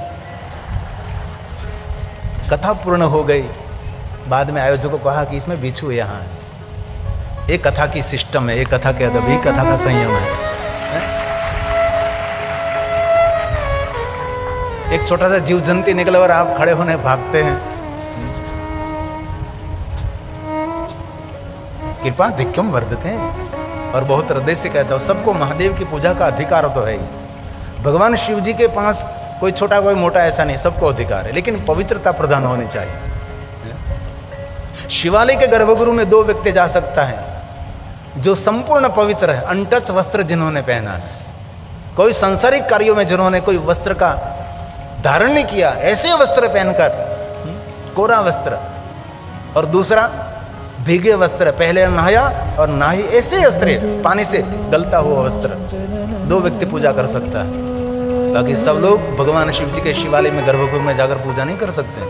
A: कथा पूर्ण हो गई। बाद में आयोजकों को कहा कि इसमें बिच्छू यहाँ है। एक कथा की सिस्टम है, एक कथा के अदब, एक कथा का संयम है। एक छोटा सा जीव जंतु निकला और आप खड़े होने भागते हैं। कृपा धिक्यम वर्धते हैं। और बहुत हृदय से कहता हूं, सबको महादेव की पूजा का अधिकार तो है ही। भगवान शिव जी के पास कोई छोटा कोई मोटा ऐसा नहीं, सबको अधिकार है, लेकिन पवित्रता प्रधान होनी चाहिए। शिवालय के गर्भगृह में 2 व्यक्ति जा सकता है जो संपूर्ण पवित्र है, अनटच वस्त्र जिन्होंने पहना है, कोई सांसारिक कार्यों में जिन्होंने कोई वस्त्र का धारण नहीं किया, ऐसे वस्त्र पहनकर, कोरा वस्त्र, और दूसरा भीगे वस्त्र, पहले नहाया और नहाई, ऐसे वस्त्र, पानी से गलता हुआ वस्त्र, 2 व्यक्ति पूजा कर सकता है। बाकी सब लोग भगवान शिव जी के शिवालय में गर्भगृह में जाकर पूजा नहीं कर सकते।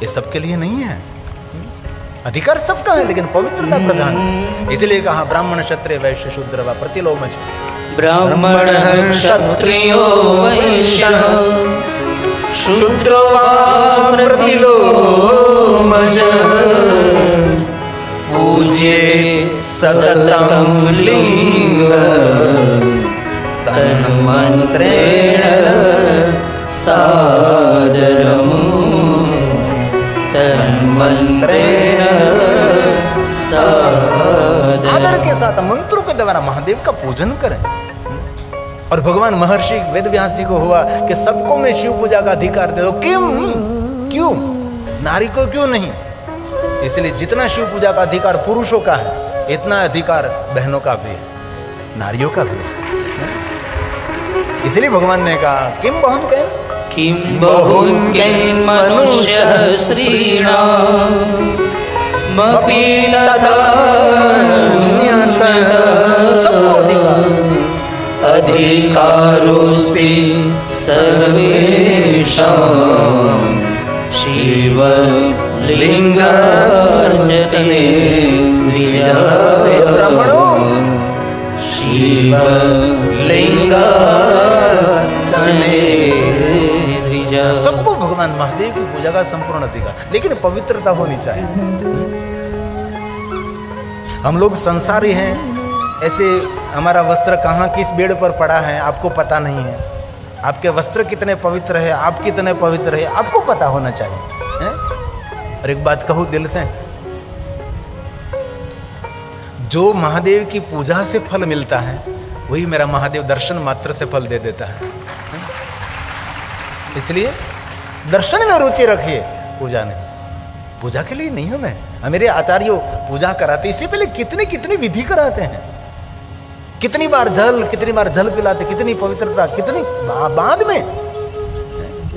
A: ये सबके लिए नहीं है, अधिकार सबका है, लेकिन पवित्रता प्रधान है। इसलिए कहा ब्राह्मण क्षत्रिय वैश्य शूद्र व प्रतिलोमज।
C: ब्राह्मण क्षत्रियो वैश्य शूद्र व प्रतिलोमज पूज्ये सततं लिंग तन्मन्त्रेण सादरम् तन्मन्त्रेण सादरम्।
A: आदर के साथ मंत्रों के द्वारा महादेव का पूजन करें। और भगवान महर्षि वेदव्यास जी को हुआ कि सबको मैं शिव पूजा का अधिकार दे दो। क्यों नारी को क्यों नहीं? इसलिए जितना शिव पूजा का अधिकार पुरुषों का है, इतना अधिकार बहनों का भी है, नारियों का भी है। इसलिए भगवान ने कहा किम बहुन्केन
C: किं बहुन्केन मनुष्य स्त्रीणाम् मपि तदान्यतः
A: सबको अधिकार
C: अधिकारोऽस्ति सर्वेषां शिवलिङ्गार्चने
A: ब्राह्मणों
C: शिवलिङ्गार्चने
A: सबको भगवान महादेव की पूजा का संपूर्ण अधिकार, लेकिन पवित्रता होनी चाहिए। हम लोग संसारी हैं, ऐसे हमारा वस्त्र कहाँ किस बेड़ पर पड़ा है आपको पता नहीं है। आपके वस्त्र कितने पवित्र है, आप कितने पवित्र है, आपको पता होना चाहिए है? और एक बात कहूँ दिल से, जो महादेव की पूजा से फल मिलता है वही मेरा महादेव दर्शन मात्र से फल दे देता है। इसलिए दर्शन में रुचि रखिए, पूजा नहीं। पूजा के लिए नहीं हूं मैं, मेरे आचार्यों पूजा कराते, इससे पहले कितनी कितनी विधि कराते हैं, कितनी बार जल पिलाते, कितनी पवित्रता, कितनी बाद में।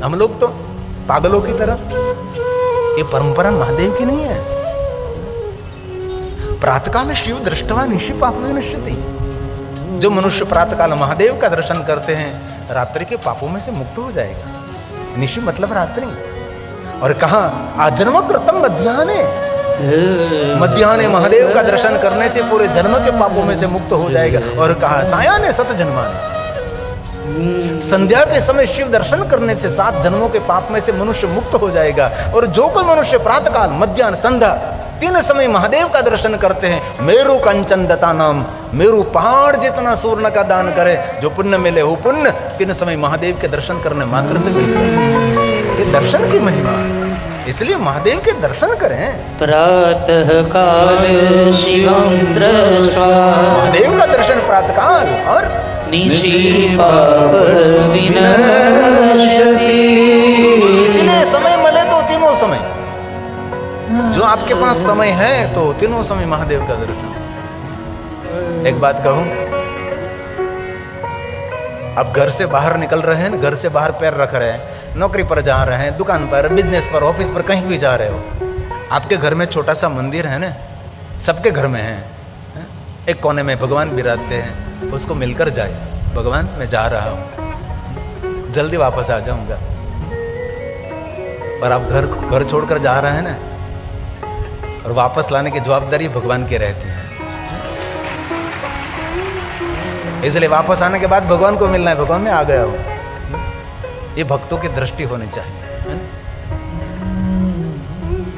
A: हम लोग तो पागलों की तरह, ये परंपरा महादेव की नहीं है। प्रातःकाल शिव दृष्टवा निशि पाप विनश्यति। जो मनुष्य प्रातःकाल महादेव का दर्शन करते हैं रात्रि के पापों में से मुक्त हो जाएगा। निशि मतलब रात्रि। और कहा आजन्म कृतम मध्याह्ने महादेव का दर्शन करने से पूरे जन्म के पापों में से मुक्त हो जाएगा। और कहा सायाह्ने सत जन्माने, संध्या के समय शिव दर्शन करने से 7 जन्मों के पाप में से मनुष्य मुक्त हो जाएगा। और जो कोई मनुष्य प्रातःकाल मध्याह्न संध्या 3 समय महादेव का दर्शन करते हैं, मेरु कंचन दता नाम, मेरु पहाड़ जितना स्वर्ण का दान करे, जो पुण्य मिले वो पुण्य 3 समय महादेव के दर्शन करने मात्र से मिलता है। ये दर्शन की महिमा, इसलिए महादेव के दर्शन करें।
C: प्रातः काल शिवं दृष्ट्वा,
A: महादेव का दर्शन प्रातःकाल और
C: निशि पाप विनश्यति।
A: इसलिए समय मिले तो तीनों समय, जो आपके पास समय है तो तीनों समय महादेव का दर्शन। एक बात कहूं, अब घर से बाहर निकल रहे हैं, घर से बाहर पैर रख रहे हैं, नौकरी पर जा रहे हैं, दुकान पर, बिजनेस पर, ऑफिस पर, कहीं भी जा रहे हो, आपके घर में छोटा सा मंदिर है ना, सबके घर में है, एक कोने में भगवान विराजते हैं, उसको मिलकर जाए, भगवान मैं जा रहा हूँ, जल्दी वापस आ जाऊंगा। और आप घर छोड़कर जा रहे हैं ना, और वापस लाने की जवाबदारी भगवान की रहती है। इसलिए वापस आने के बाद भगवान को मिलना है, भगवान मैं आ गया हूं। ये भक्तों की दृष्टि होनी चाहिए।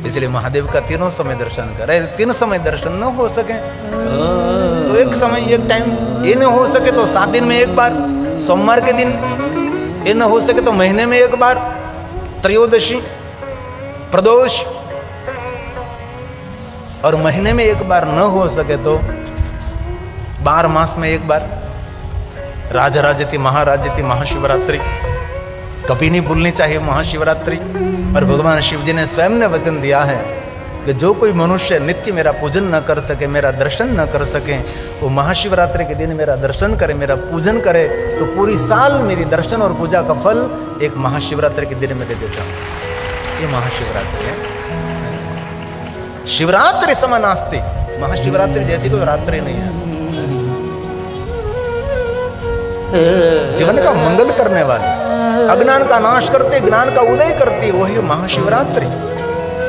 A: इसलिए महादेव का तीनों समय दर्शन करे। 3 समय दर्शन न हो सके तो एक समय, एक टाइम, ये न हो सके तो 7 दिन में एक बार, सोमवार के दिन, ये न हो सके तो महीने में एक बार, त्रयोदशी, प्रदोष, और महीने में एक बार न हो सके तो 12 मास में एक बार, राजराजति महाराजति महाशिवरात्रि कभी नहीं भूलनी चाहिए महाशिवरात्रि। और भगवान शिव जी ने स्वयं ने वचन दिया है कि जो कोई मनुष्य नित्य मेरा पूजन न कर सके, मेरा दर्शन न कर सके, वो महाशिवरात्रि के दिन मेरा दर्शन करे, मेरा पूजन करे, तो पूरी साल मेरी दर्शन और पूजा का फल एक महाशिवरात्रि के दिन में दे देता हूँ। ये महाशिवरात्रि है। शिवरात्रि सम नास्ति, महाशिवरात्रि जैसी कोई रात्रि नहीं है। जीवन का मंगल करने वाली, अज्ञान का नाश करते, ज्ञान का उदय करती, वही महाशिवरात्रि।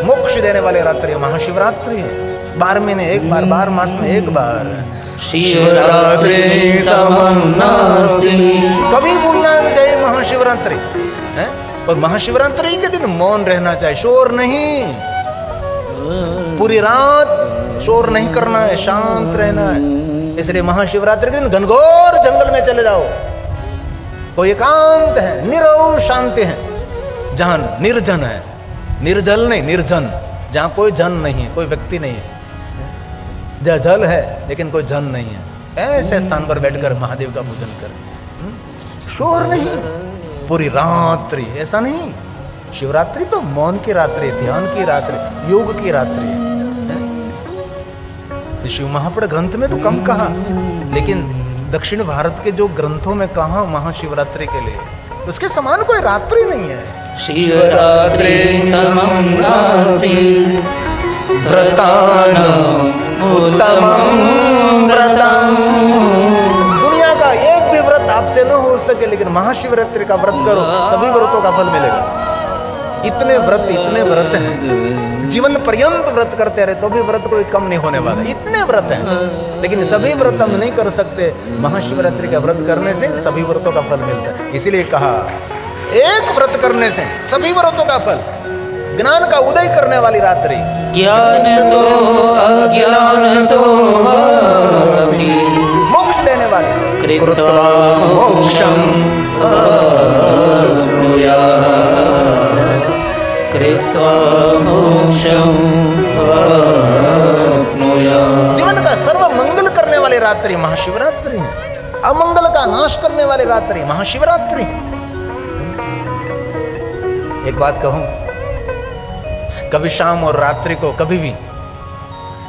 A: मोक्ष देने वाले रात्रि महाशिवरात्रि है। 12 महीने एक बार, 12 मास में एक बार
C: शिवरात्रि समं नास्ति।
A: कभी भूलना नहीं चाहिए महाशिवरात्रि है। और महाशिवरात्रि के दिन मौन रहना चाहिए, शोर नहीं, पूरी रात शोर नहीं करना है, शांत रहना है। इसलिए महाशिवरात्रि के दिन घनघोर जंगल में चले जाओ, कोई एकांत है, निरव शांति है, जहां निर्जन है, निर्जल नहीं, निर्जन, जहां कोई जन नहीं है, कोई व्यक्ति नहीं है, जहां जल है लेकिन कोई जन नहीं है, ऐसे स्थान पर बैठकर महादेव का पूजन करें। शोर नहीं, पूरी रात्रि, ऐसा नहीं। शिवरात्रि तो मौन की रात्रि, ध्यान की रात्रि, योग की रात्रि है। शिव महापुराण ग्रंथ में तो कम कहा, लेकिन दक्षिण भारत के जो ग्रंथों में कहा महाशिवरात्रि के लिए, उसके समान कोई रात्रि नहीं है।
C: शिवरात्रि समं नास्ति व्रतानां उत्तमं व्रतम्।
A: दुनिया का एक भी व्रत आपसे न हो सके, लेकिन महाशिवरात्रि का व्रत करो, सभी व्रतों का फल मिलेगा। इतने व्रत हैं, जीवन पर्यंत व्रत करते रहे तो भी व्रत कोई कम नहीं होने वाला, इतने व्रत हैं। लेकिन सभी व्रत हम नहीं कर सकते, महाशिवरात्रि का व्रत करने से सभी व्रतों का फल मिलता है। इसीलिए कहा एक व्रत करने से सभी व्रतों का फल, ज्ञान का उदय करने वाली रात्रि,
C: ज्ञान दो अज्ञान दो भक्ति,
A: मोक्ष देने वाली,
C: कृत्वा मोक्षम आप्नुयात्, कृत्वा मोक्षम आप्नुयात्।
A: जीवन का सर्व मंगल करने वाली रात्रि महाशिवरात्रि है, अमंगल का नाश करने वाली रात्रि महाशिवरात्रि है। एक बात कहूं, कभी शाम और रात्रि को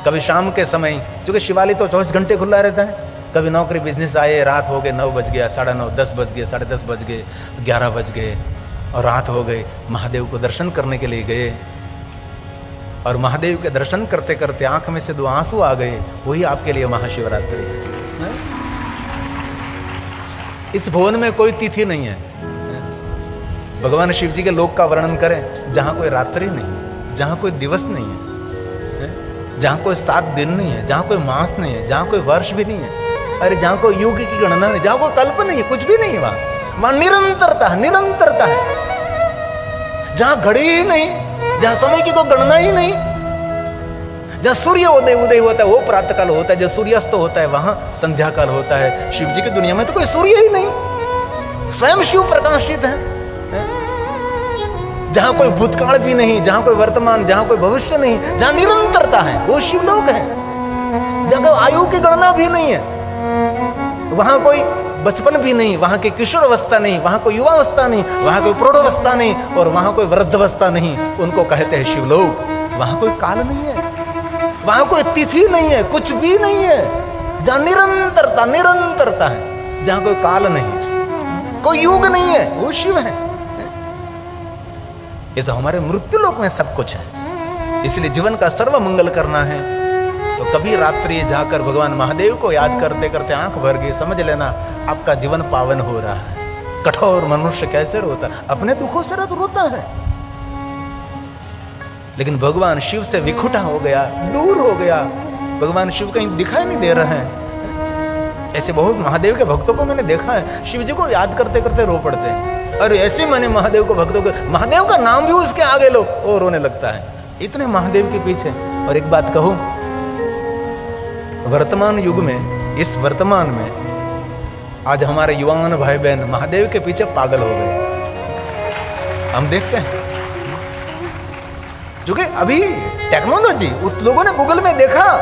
A: कभी शाम के समय, क्योंकि शिवालय तो 24 घंटे खुला रहता है, कभी नौकरी बिजनेस आए, रात हो गए 9 बज गया, 9:30, 10 बज गए, 10:30 बज गए, 11 बज गए और रात हो गई, महादेव को दर्शन करने के लिए गए और महादेव के दर्शन करते करते आंख में से 2 आंसू आ गए, वही आपके लिए महाशिवरात्रि है। इस भुवन में कोई तिथि नहीं है, भगवान शिव जी के लोक का वर्णन करें, जहां कोई रात्रि नहीं है, जहां कोई दिवस नहीं है, जहां कोई 7 दिन नहीं है, जहां कोई मास नहीं है, जहां कोई वर्ष भी नहीं है, अरे जहां कोई युग की गणना नहीं, जहां कोई कल्प नहीं है, कुछ भी नहीं है, वहां निरंतरता है, जहां घड़ी ही नहीं, जहां समय की कोई गणना ही नहीं, जहां सूर्य उदय होता है वो प्रातःकाल होता है, जब सूर्यास्त होता है वहां संध्या काल होता है। शिव जी की दुनिया में तो कोई सूर्य ही नहीं, स्वयं शिव प्रकाशित है। जहां कोई भूतकाल भी नहीं, जहां कोई वर्तमान, जहां कोई भविष्य नहीं, जहां निरंतरता है, वो शिवलोक है। जहां कोई आयु की गणना भी नहीं है, वहां कोई बचपन भी नहीं, वहां की किशोर अवस्था नहीं, वहां कोई युवावस्था नहीं, वहां कोई प्रौढ़ावस्था नहीं और वहां कोई वृद्धावस्था नहीं, उनको कहते हैं शिवलोक। वहां कोई काल नहीं है, वहां कोई तिथि नहीं है, कुछ भी नहीं है, जहां निरंतरता है, जहां कोई काल नहीं, कोई युग नहीं है, वो शिव है। ये तो हमारे मृत्यु लोक में सब कुछ है। इसलिए जीवन का सर्व मंगल करना है तो कभी रात्रि जाकर भगवान महादेव को याद करते करते आंख भर के समझ लेना आपका जीवन पावन हो रहा है। कठोर मनुष्य कैसे रोता है, अपने दुखों से रोता है, लेकिन भगवान शिव से विखुटा हो गया, दूर हो गया, भगवान शिव कहीं दिखाई नहीं दे रहे हैं। ऐसे बहुत महादेव के भक्तों को मैंने देखा है, शिव जी को याद करते करते रो पड़ते हैं। अरे ऐसे मैंने महादेव को भक्तों को, महादेव का नाम भी उसके आगे लो और रोने लगता है, इतने महादेव के पीछे। और एक बात कहूं, वर्तमान युग में, इस वर्तमान में आज हमारे युवान भाई बहन महादेव के पीछे पागल हो गए, हम देखते हैं। क्योंकि अभी टेक्नोलॉजी, उस लोगों ने गूगल में देखा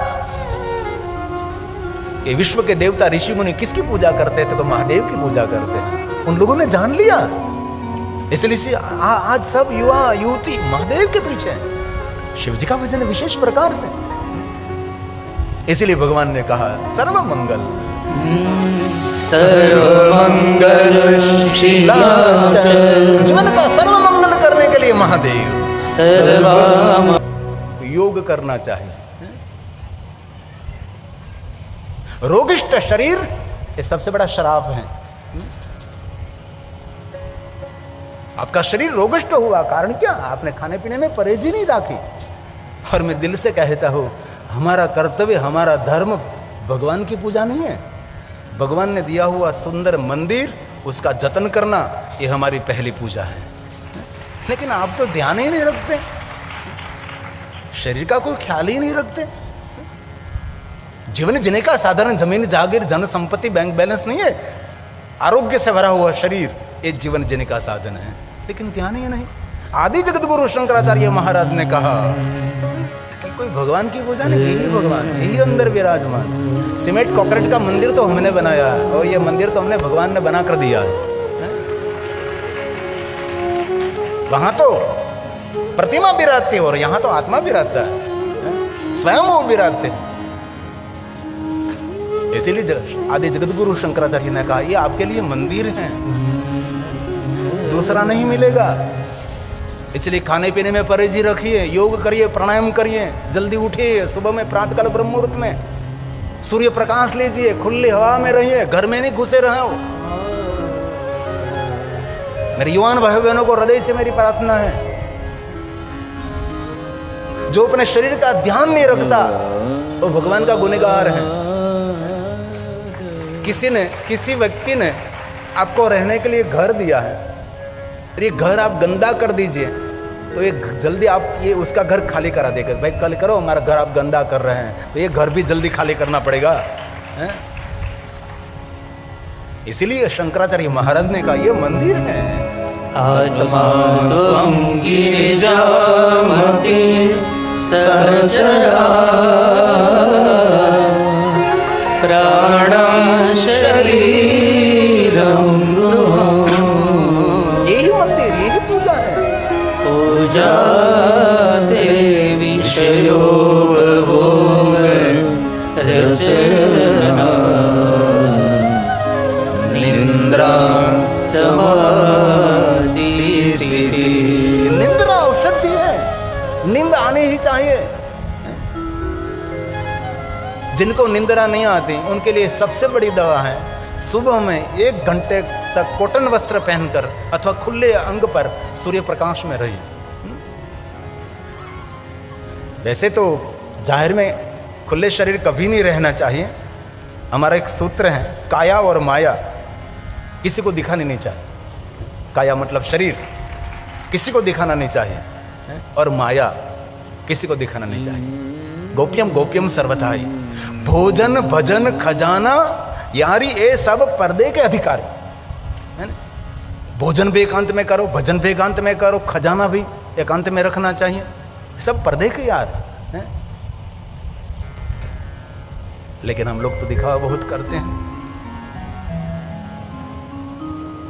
A: कि विश्व के देवता ऋषि मुनि किसकी पूजा करते थे, तो महादेव की पूजा करते हैं। उन लोगों ने जान लिया, इसलिए आज सब युवा युवती महादेव के पीछे हैं, शिव जी का भजन विशेष प्रकार से। इसलिए भगवान ने कहा सर्व मंगल जीवन का सर्व मंगल करने के लिए महादेव योग करना चाहिए। रोगिष्ट शरीर ये सबसे बड़ा श्राप है। आपका शरीर रोगिष्ट हुआ, कारण क्या? आपने खाने पीने में परहेज ही नहीं रखी। और मैं दिल से कहता हूं, हमारा कर्तव्य, हमारा धर्म भगवान की पूजा नहीं है। भगवान ने दिया हुआ सुंदर मंदिर, उसका जतन करना, ये हमारी पहली पूजा है। लेकिन आप तो ध्यान ही नहीं रखते, शरीर का कोई ख्याल ही नहीं रखते। जीवन जीने का साधारण जमीन जागीर धन संपत्ति बैंक बैलेंस नहीं है, आरोग्य से भरा हुआ शरीर ये जीवन जीने का साधन है, लेकिन ध्यान ही नहीं। आदि जगत गुरु शंकराचार्य महाराज ने कहा कि कोई भगवान की पूजा नहीं, यही भगवान, यही अंदर विराजमान। सीमेंट कॉन्क्रीट का मंदिर तो हमने बनाया है और ये मंदिर तो हमने भगवान ने बना कर दिया है। वहां तो प्रतिमा विराजती है और यहां तो आत्मा विराजता है, स्वयं वो विराजते हैं। इसीलिए आदि जगत गुरु शंकराचार्य ने कहा ये आपके लिए मंदिर है, दूसरा नहीं मिलेगा। इसलिए खाने पीने में परहेज रखिए, योग करिए, प्राणायाम करिए, जल्दी उठिए, सुबह में प्रातःकाल ब्रह्म मुहूर्त में सूर्य प्रकाश लीजिए, खुली हवा में रहिए, घर में नहीं घुसे रहो। मेरे युवान भाई बहनों को हृदय से मेरी प्रार्थना है, जो अपने शरीर का ध्यान नहीं रखता वो भगवान का गुनहगार है। किसी व्यक्ति ने आपको रहने के लिए घर दिया है, ये घर आप गंदा कर दीजिए, तो ये जल्दी आप ये उसका घर खाली करा देगा, भाई कल करो, हमारा घर आप गंदा कर रहे हैं, तो ये घर भी जल्दी खाली करना पड़ेगा, है? इसीलिए शंकराचार्य महाराज ने कहा ये मंदिर है।
C: आत्मा त्वं गिरिजामति सचरा प्राणं शरीरं
A: यही मंदिर, यही पूजा है।
C: पूजा ते विषयो भोग रचना निन्द्रा समाधि स्थिति।
A: निंद्रा औषधि है, नींद आनी ही चाहिए। जिनको निंद्रा नहीं आती उनके लिए सबसे बड़ी दवा है सुबह में 1 घंटे तक कॉटन वस्त्र पहनकर अथवा खुले अंग पर सूर्य प्रकाश में रहिए। वैसे तो जाहिर में खुले शरीर कभी नहीं रहना चाहिए। हमारा एक सूत्र है, काया और माया किसी को दिखानी नहीं चाहिए। काया मतलब शरीर, किसी को दिखाना नहीं चाहिए, और माया किसी को दिखाना नहीं चाहिए। गोप्यम गोप्यम सर्वथाई, भोजन भजन खजाना यारी ये सब पर्दे के अधिकारी, है ना? भोजन भी एकांत में करो, भजन भी एकांत में करो, खजाना भी एकांत में रखना चाहिए, सब पर्दे के यार हैं। लेकिन हम लोग तो दिखावा बहुत करते हैं।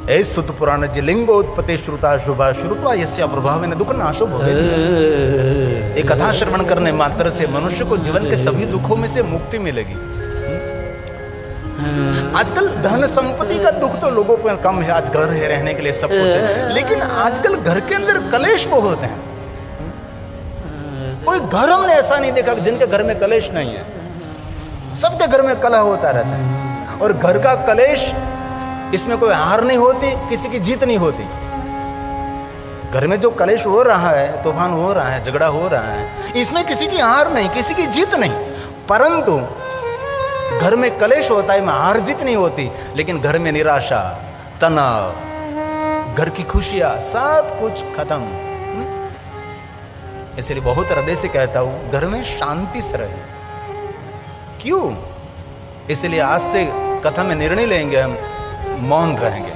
A: ऐ सुत पुराण जी लिंगोत्पत्ति श्रुता शुभा श्रुत्वा यस्य प्रभावेन दुख नाशो भवेति। एक कथा श्रवण करने मात्र से मनुष्य को जीवन के सभी दुखों में से मुक्ति मिलेगी। आजकल धन संपत्ति का दुख तो लोगों को कम है, आज घर है, रहने के लिए सब कुछ है, लेकिन आजकल घर के अंदर कलेश बहुत है। कोई घर हमने ऐसा नहीं देखा जिनके घर में कलेश नहीं है। सबके घर में कलह होता रहता है, और घर का कलेश, इसमें कोई हार नहीं होती, किसी की जीत नहीं होती। घर में जो कलेश हो रहा है, तूफान हो रहा है, झगड़ा हो रहा है, इसमें किसी की हार नहीं, किसी की जीत नहीं। परंतु घर में कलेश होता है, में हार जीत नहीं होती, लेकिन घर में निराशा, तनाव, घर की खुशियां, सब कुछ खत्म। इसलिए बहुत हृदय से कहता हूं, घर में शांति से रहे। क्यों? इसलिए आज से कथा में निर्णय लेंगे, हम मौन रहेंगे।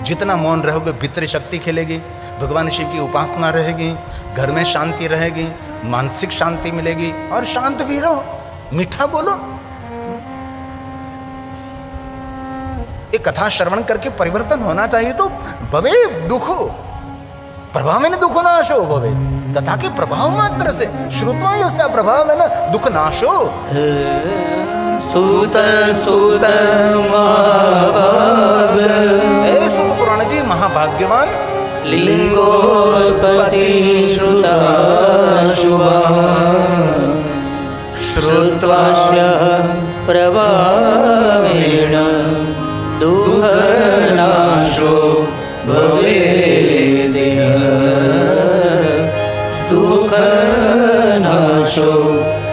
A: जितना मौन रहोगे भीतरी शक्ति खिलेगी, भगवान शिव की उपासना रहेगी, घर में शांति रहेगी, मानसिक शांति मिलेगी, और शांत भी रहो, मीठा बोलो। एक कथा श्रवण करके परिवर्तन होना चाहिए, तो भवे दुखो प्रभाव में दुख नाशो भवे। कथा के प्रभाव मात्र से, श्रुत्वा यस्य प्रभाव है ना दुख नाशो।
C: सूत सूत महाभाग,
A: ऐ सुत पुराण जी महाभाग्यवान,
C: लिंगोत्पत्ति श्रुता शुभा श्रुत्वा प्रभावेण दुःख नाशो भवेदिह दुःख नाशो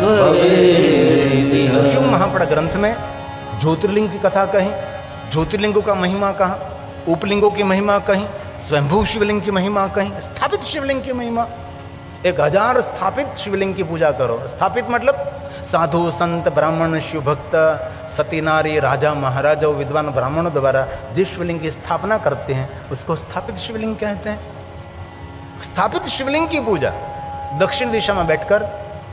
C: भवेदिह।
A: शिव महापड़ ग्रंथ में ज्योतिर्लिंग की कथा कहीं, ज्योतिर्लिंगों का महिमा कहा, उपलिंगों की महिमा कहीं, स्वयंभू शिवलिंग की महिमा कहीं, स्थापित शिवलिंग की महिमा। 1000 स्थापित शिवलिंग की पूजा करो। स्थापित मतलब साधु संत ब्राह्मण शिव भक्त सती नारी राजा महाराजा विद्वान ब्राह्मणों द्वारा जिस शिवलिंग की स्थापना करते हैं उसको स्थापित शिवलिंग कहते हैं। स्थापित शिवलिंग की पूजा दक्षिण दिशा में बैठकर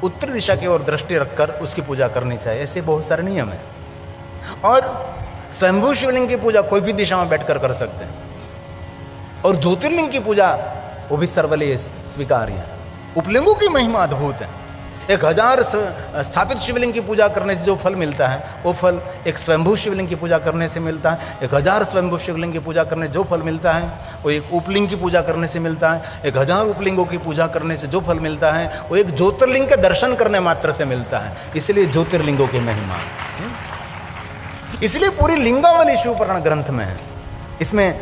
A: उत्तर दिशा की ओर दृष्टि रखकर उसकी पूजा करनी चाहिए। ऐसे बहुत सारे नियम हैं। और स्वयंभू शिवलिंग की पूजा कोई भी दिशा में बैठकर कर सकते हैं। और ज्योतिर्लिंग की पूजा वो भी सर्वलीय स्वीकार्य है। उपलिंगों की महिमा अद्भुत है। 1000 स्थापित शिवलिंग की पूजा करने से जो फल मिलता है वो फल एक स्वयंभू शिवलिंग की पूजा करने से मिलता है। 1000 स्वयंभू शिवलिंग की पूजा करने जो फल मिलता है वो एक उपलिंग की पूजा करने से मिलता है। 1000 उपलिंगों की पूजा करने से जो फल मिलता है वो एक ज्योतिर्लिंग के दर्शन करने मात्र से मिलता है। इसलिए ज्योतिर्लिंगों की महिमा, इसलिए पूरी लिंगावली शिव पुराण ग्रंथ में है। इसमें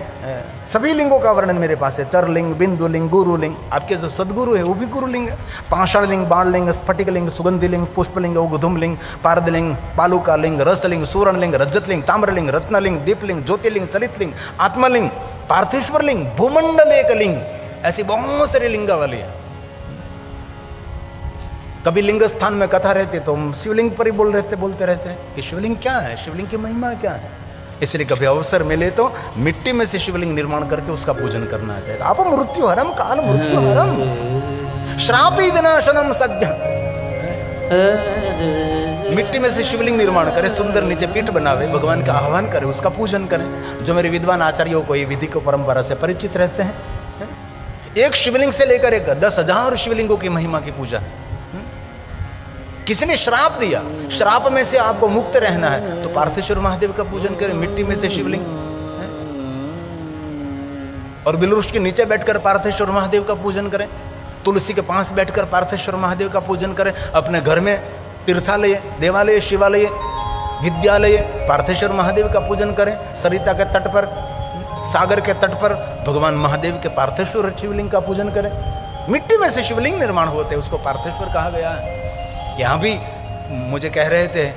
A: सभी लिंगों का वर्णन मेरे पास है। चरलिंग, बिंदुलिंग, गुरुलिंग, आपके जो सदगुरु है वो भी गुरुलिंग है। पाषाणलिंग, बाणलिंग, स्फटिकलिंग, सुगंधिलिंग, पुष्पलिंग, उगधुमलिंग, पारदलिंग, पालुकालिंग, रसलिंग, सूरणलिंग, रजतलिंग, ताम्रलिंग, रत्नलिंग, दीपलिंग, ज्योतिर्लिंग, चलितलिंग, आत्मलिंग, पार्थेश्वरलिंग, भूमंडल एकलिंग, ऐसी बहुत सारी लिंगावली है। कभी लिंग स्थान में कथा रहती तो हम शिवलिंग पर ही बोलते रहते हैं कि शिवलिंग क्या है, शिवलिंग की महिमा क्या है। इसलिए कभी अवसर मिले तो मिट्टी में से शिवलिंग निर्माण करके उसका पूजन करना चाहिए। आप मृत्यु हरम काल मृत्यु हरम श्रापी विनाशनम सज्जन। मिट्टी में से शिवलिंग निर्माण करे, सुंदर नीचे पीठ बनावे, भगवान का आह्वान करे, उसका पूजन करें। जो मेरे विद्वान आचार्यों को ये विधि को परंपरा से परिचित रहते हैं, एक शिवलिंग से लेकर एक 10,000 शिवलिंगों की महिमा की पूजा है। किसी ने श्राप दिया, श्राप में से आपको मुक्त रहना है तो पार्थेश्वर महादेव का पूजन करें, मिट्टी में से शिवलिंग। और बिलवृक्ष के नीचे बैठकर पार्थेश्वर महादेव का पूजन करें, तुलसी के पास बैठकर पार्थेश्वर महादेव का पूजन करें। अपने घर में तीर्थालय, देवालय, शिवालय, विद्यालय पार्थेश्वर महादेव का पूजन करें। सरिता के तट पर, सागर के तट पर भगवान महादेव के पार्थेश्वर शिवलिंग का पूजन करें। मिट्टी में से शिवलिंग निर्माण होते हैं, उसको पार्थेश्वर कहा गया है। यहाँ भी मुझे कह रहे थे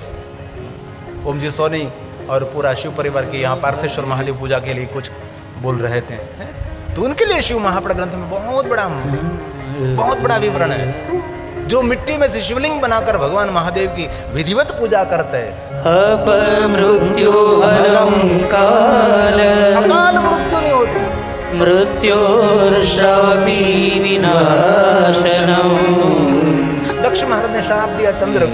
A: ओम जी सोनी और पूरा शिव परिवार के यहाँ पार्थेश्वर महादेव पूजा के लिए कुछ बोल रहे थे, तो उनके लिए शिव महापुराण ग्रंथ में बहुत बड़ा विवरण है। जो मिट्टी में से शिवलिंग बनाकर भगवान महादेव की विधिवत पूजा करते हैं,
C: अपमृत्यु हरम काल,
A: अकाल मृत्यु नहीं होती।
C: मृत्योर्श्रापी विनाशनम।
A: दक्ष महाराज ने श्राप दिया चंद्र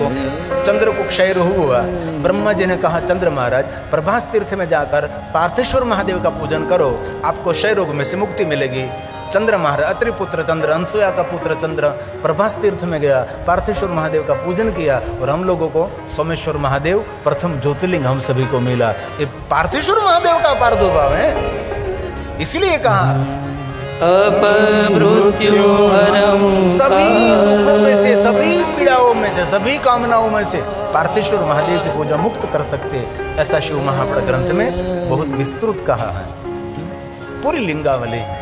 A: को क्षय रोग हुआ। ब्रह्मा जी ने कहा चंद्र महाराज प्रभास तीर्थ में जाकर पार्थेश्वर महादेव का पूजन करो, आपको क्षय रोग में से मुक्ति मिलेगी। चंद्र महाराज, अत्रि पुत्र चंद्र, अनसुया का पुत्र चंद्र प्रभास तीर्थ में गया, पार्थेश्वर महादेव का पूजन किया और हम लोगों को सोमेश्वर महादेव प्रथम ज्योतिर्लिंग हम सभी को मिला। ये पार्थेश्वर महादेव का प्रादुर्भाव है, इसलिए कहा
C: अपमृत्यु हरम।
A: सभी दुखों में से, सभी पीड़ाओं में से, सभी कामनाओं में से पार्थेश्वर महादेव की पूजा मुक्त कर सकते, ऐसा शिव महापुराण ग्रंथ में बहुत विस्तृत कहा है। पूरी लिंगावली है।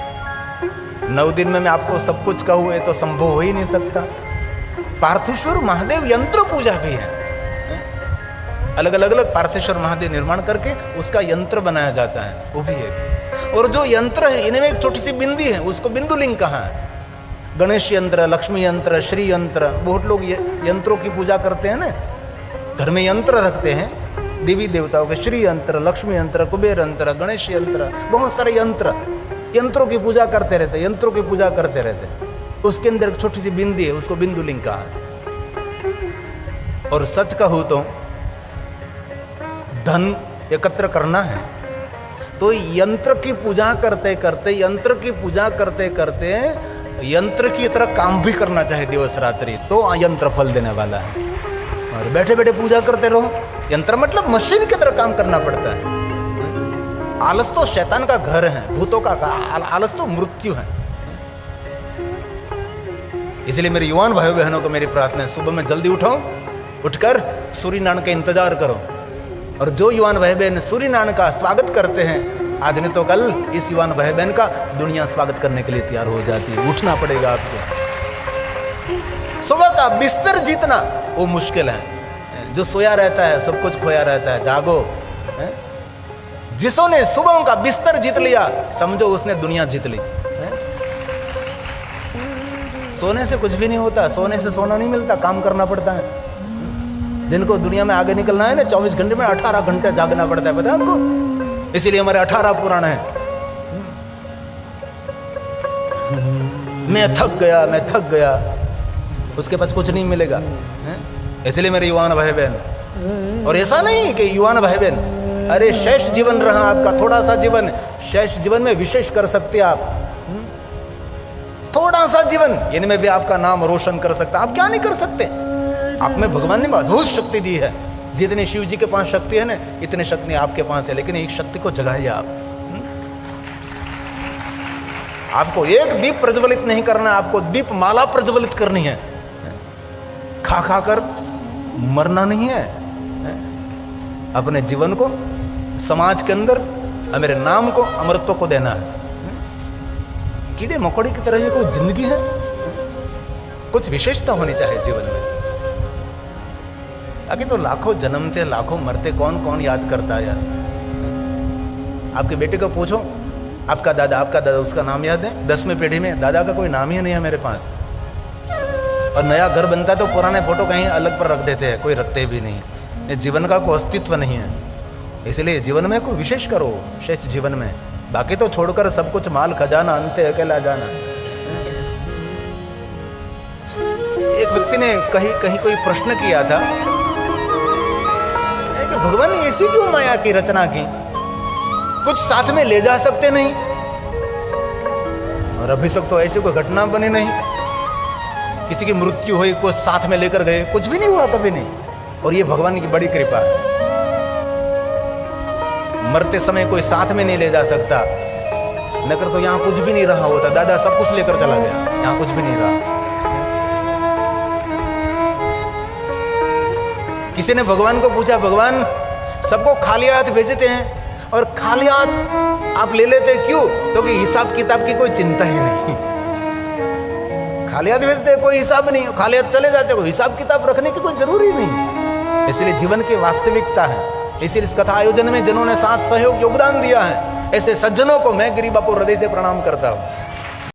A: 9 दिन में मैं आपको सब कुछ कहूँ ये तो संभव हो ही नहीं सकता। पार्थेश्वर महादेव यंत्र पूजा भी है, अलग अलग पार्थेश्वर महादेव निर्माण करके उसका यंत्र बनाया जाता है, वो भी है। और जो यंत्र है इनमें एक छोटी सी बिंदी है, उसको बिंदु लिंग कहा है। गणेश यंत्र, लक्ष्मी यंत्र, श्री यंत्र, बहुत लोग यंत्रों की पूजा करते हैं ना, घर में यंत्र रखते हैं देवी देवताओं के, श्री यंत्र, लक्ष्मी यंत्र, कुबेर यंत्र, गणेश यंत्र, बहुत सारे यंत्रों की पूजा करते रहते, यंत्रों की पूजा करते रहते। उसके अंदर एक छोटी सी बिंदी है, उसको बिंदु लिंग कहा है। और सच कहूं तो धन एकत्र करना है तो यंत्र की पूजा करते करते, यंत्र की पूजा करते करते यंत्र की तरह काम भी करना चाहिए दिवस रात्रि, तो यंत्र फल देने वाला है। और बैठे बैठे पूजा करते रहो, यंत्र मतलब मशीन की तरह काम करना पड़ता है। आलस तो शैतान का घर है, भूतों का आलस तो मृत्यु है। इसलिए मेरे युवान भाई बहनों को मेरी प्रार्थना है, सुबह में जल्दी उठो, उठकर सूर्य नारायण का इंतजार करो। और जो युवान भाई बहन सूर्य नारायण का स्वागत करते हैं, आज नहीं तो कल इस युवान भाई बहन का दुनिया स्वागत करने के लिए तैयार हो जाती है। उठना पड़ेगा आपको। सुबह का बिस्तर जीतना वो मुश्किल है, जो सोया रहता है सब कुछ खोया रहता है। जागो, जिसने सुबह का बिस्तर जीत लिया समझो उसने दुनिया जीत ली। सोने से कुछ भी नहीं होता, सोने से सोना नहीं मिलता, काम करना पड़ता है। जिनको दुनिया में आगे निकलना है ना, 24 घंटे में 18 घंटे जागना पड़ता है, पता है आपको? इसीलिए हमारे 18 पुराण है। मैं थक गया, उसके पास कुछ नहीं मिलेगा। इसलिए मेरे युवान भाई बहन, और ऐसा नहीं कि युवान भाई बहन, अरे शेष जीवन रहा आपका, थोड़ा सा जीवन, शेष जीवन में विशेष कर सकते आप। थोड़ा सा जीवन इनमें भी आपका नाम रोशन कर सकता। आप क्या नहीं कर सकते? आप में भगवान ने अद्भुत शक्ति दी है। जितनी शिव जी के पास शक्ति है ना, इतनी शक्ति आपके पास है, लेकिन एक शक्ति को जगाइए आप। आपको एक दीप प्रज्वलित नहीं करना, आपको दीप माला प्रज्वलित करनी है। खा खा कर मरना नहीं है। अपने जीवन को समाज के अंदर मेरे नाम को, अमृतत्व को देना है। कीड़े मकोड़े की तरह ये कोई जिंदगी है? कुछ विशेषता होनी चाहिए जीवन में। आगे तो लाखों जन्मते, लाखों मरते, कौन कौन याद करता है यार? आपके बेटे को पूछो, आपका दादा, उसका नाम याद है? 10वीं पीढ़ी में दादा का कोई नाम ही नहीं है मेरे पास। और नया घर बनता तो पुराने फोटो कहीं अलग पर रख देते हैं, कोई रखते भी नहीं। ये जीवन का कोई अस्तित्व नहीं है। इसलिए जीवन में कोई विशेष करो, श्रेष्ठ जीवन में। बाकी तो छोड़कर सब कुछ माल खजाना, अंत अकेला जाना। एक व्यक्ति ने कहीं कोई प्रश्न किया था कि भगवान ने ऐसी क्यों माया की रचना की, कुछ साथ में ले जा सकते नहीं? और अभी तक तो ऐसी कोई घटना बनी नहीं, किसी की मृत्यु हुई कुछ साथ में लेकर गए, कुछ भी नहीं हुआ कभी नहीं। और ये भगवान की बड़ी कृपा है। मरते समय कोई साथ में नहीं ले जा सकता, नकर तो यहाँ कुछ भी नहीं रहा होता। दादा सब कुछ लेकर चला गया, यहाँ कुछ भी नहीं रहा। किसी ने भगवान को पूछा, भगवान सबको खाली हाथ भेजते हैं और खाली हाथ आप ले लेते क्यों? क्योंकि हिसाब किताब की कोई चिंता ही नहीं। खाली हाथ भेजते कोई हिसाब नहीं, खाली हाथ चले जाते, कोई हिसाब किताब रखने की कोई जरूरी नहीं। इसलिए जीवन की वास्तविकता है। इसलिए इस कथा आयोजन में जिन्होंने साथ सहयोग योगदान दिया है, ऐसे सज्जनों को मैं गिरी बापू हृदय से प्रणाम करता हूँ।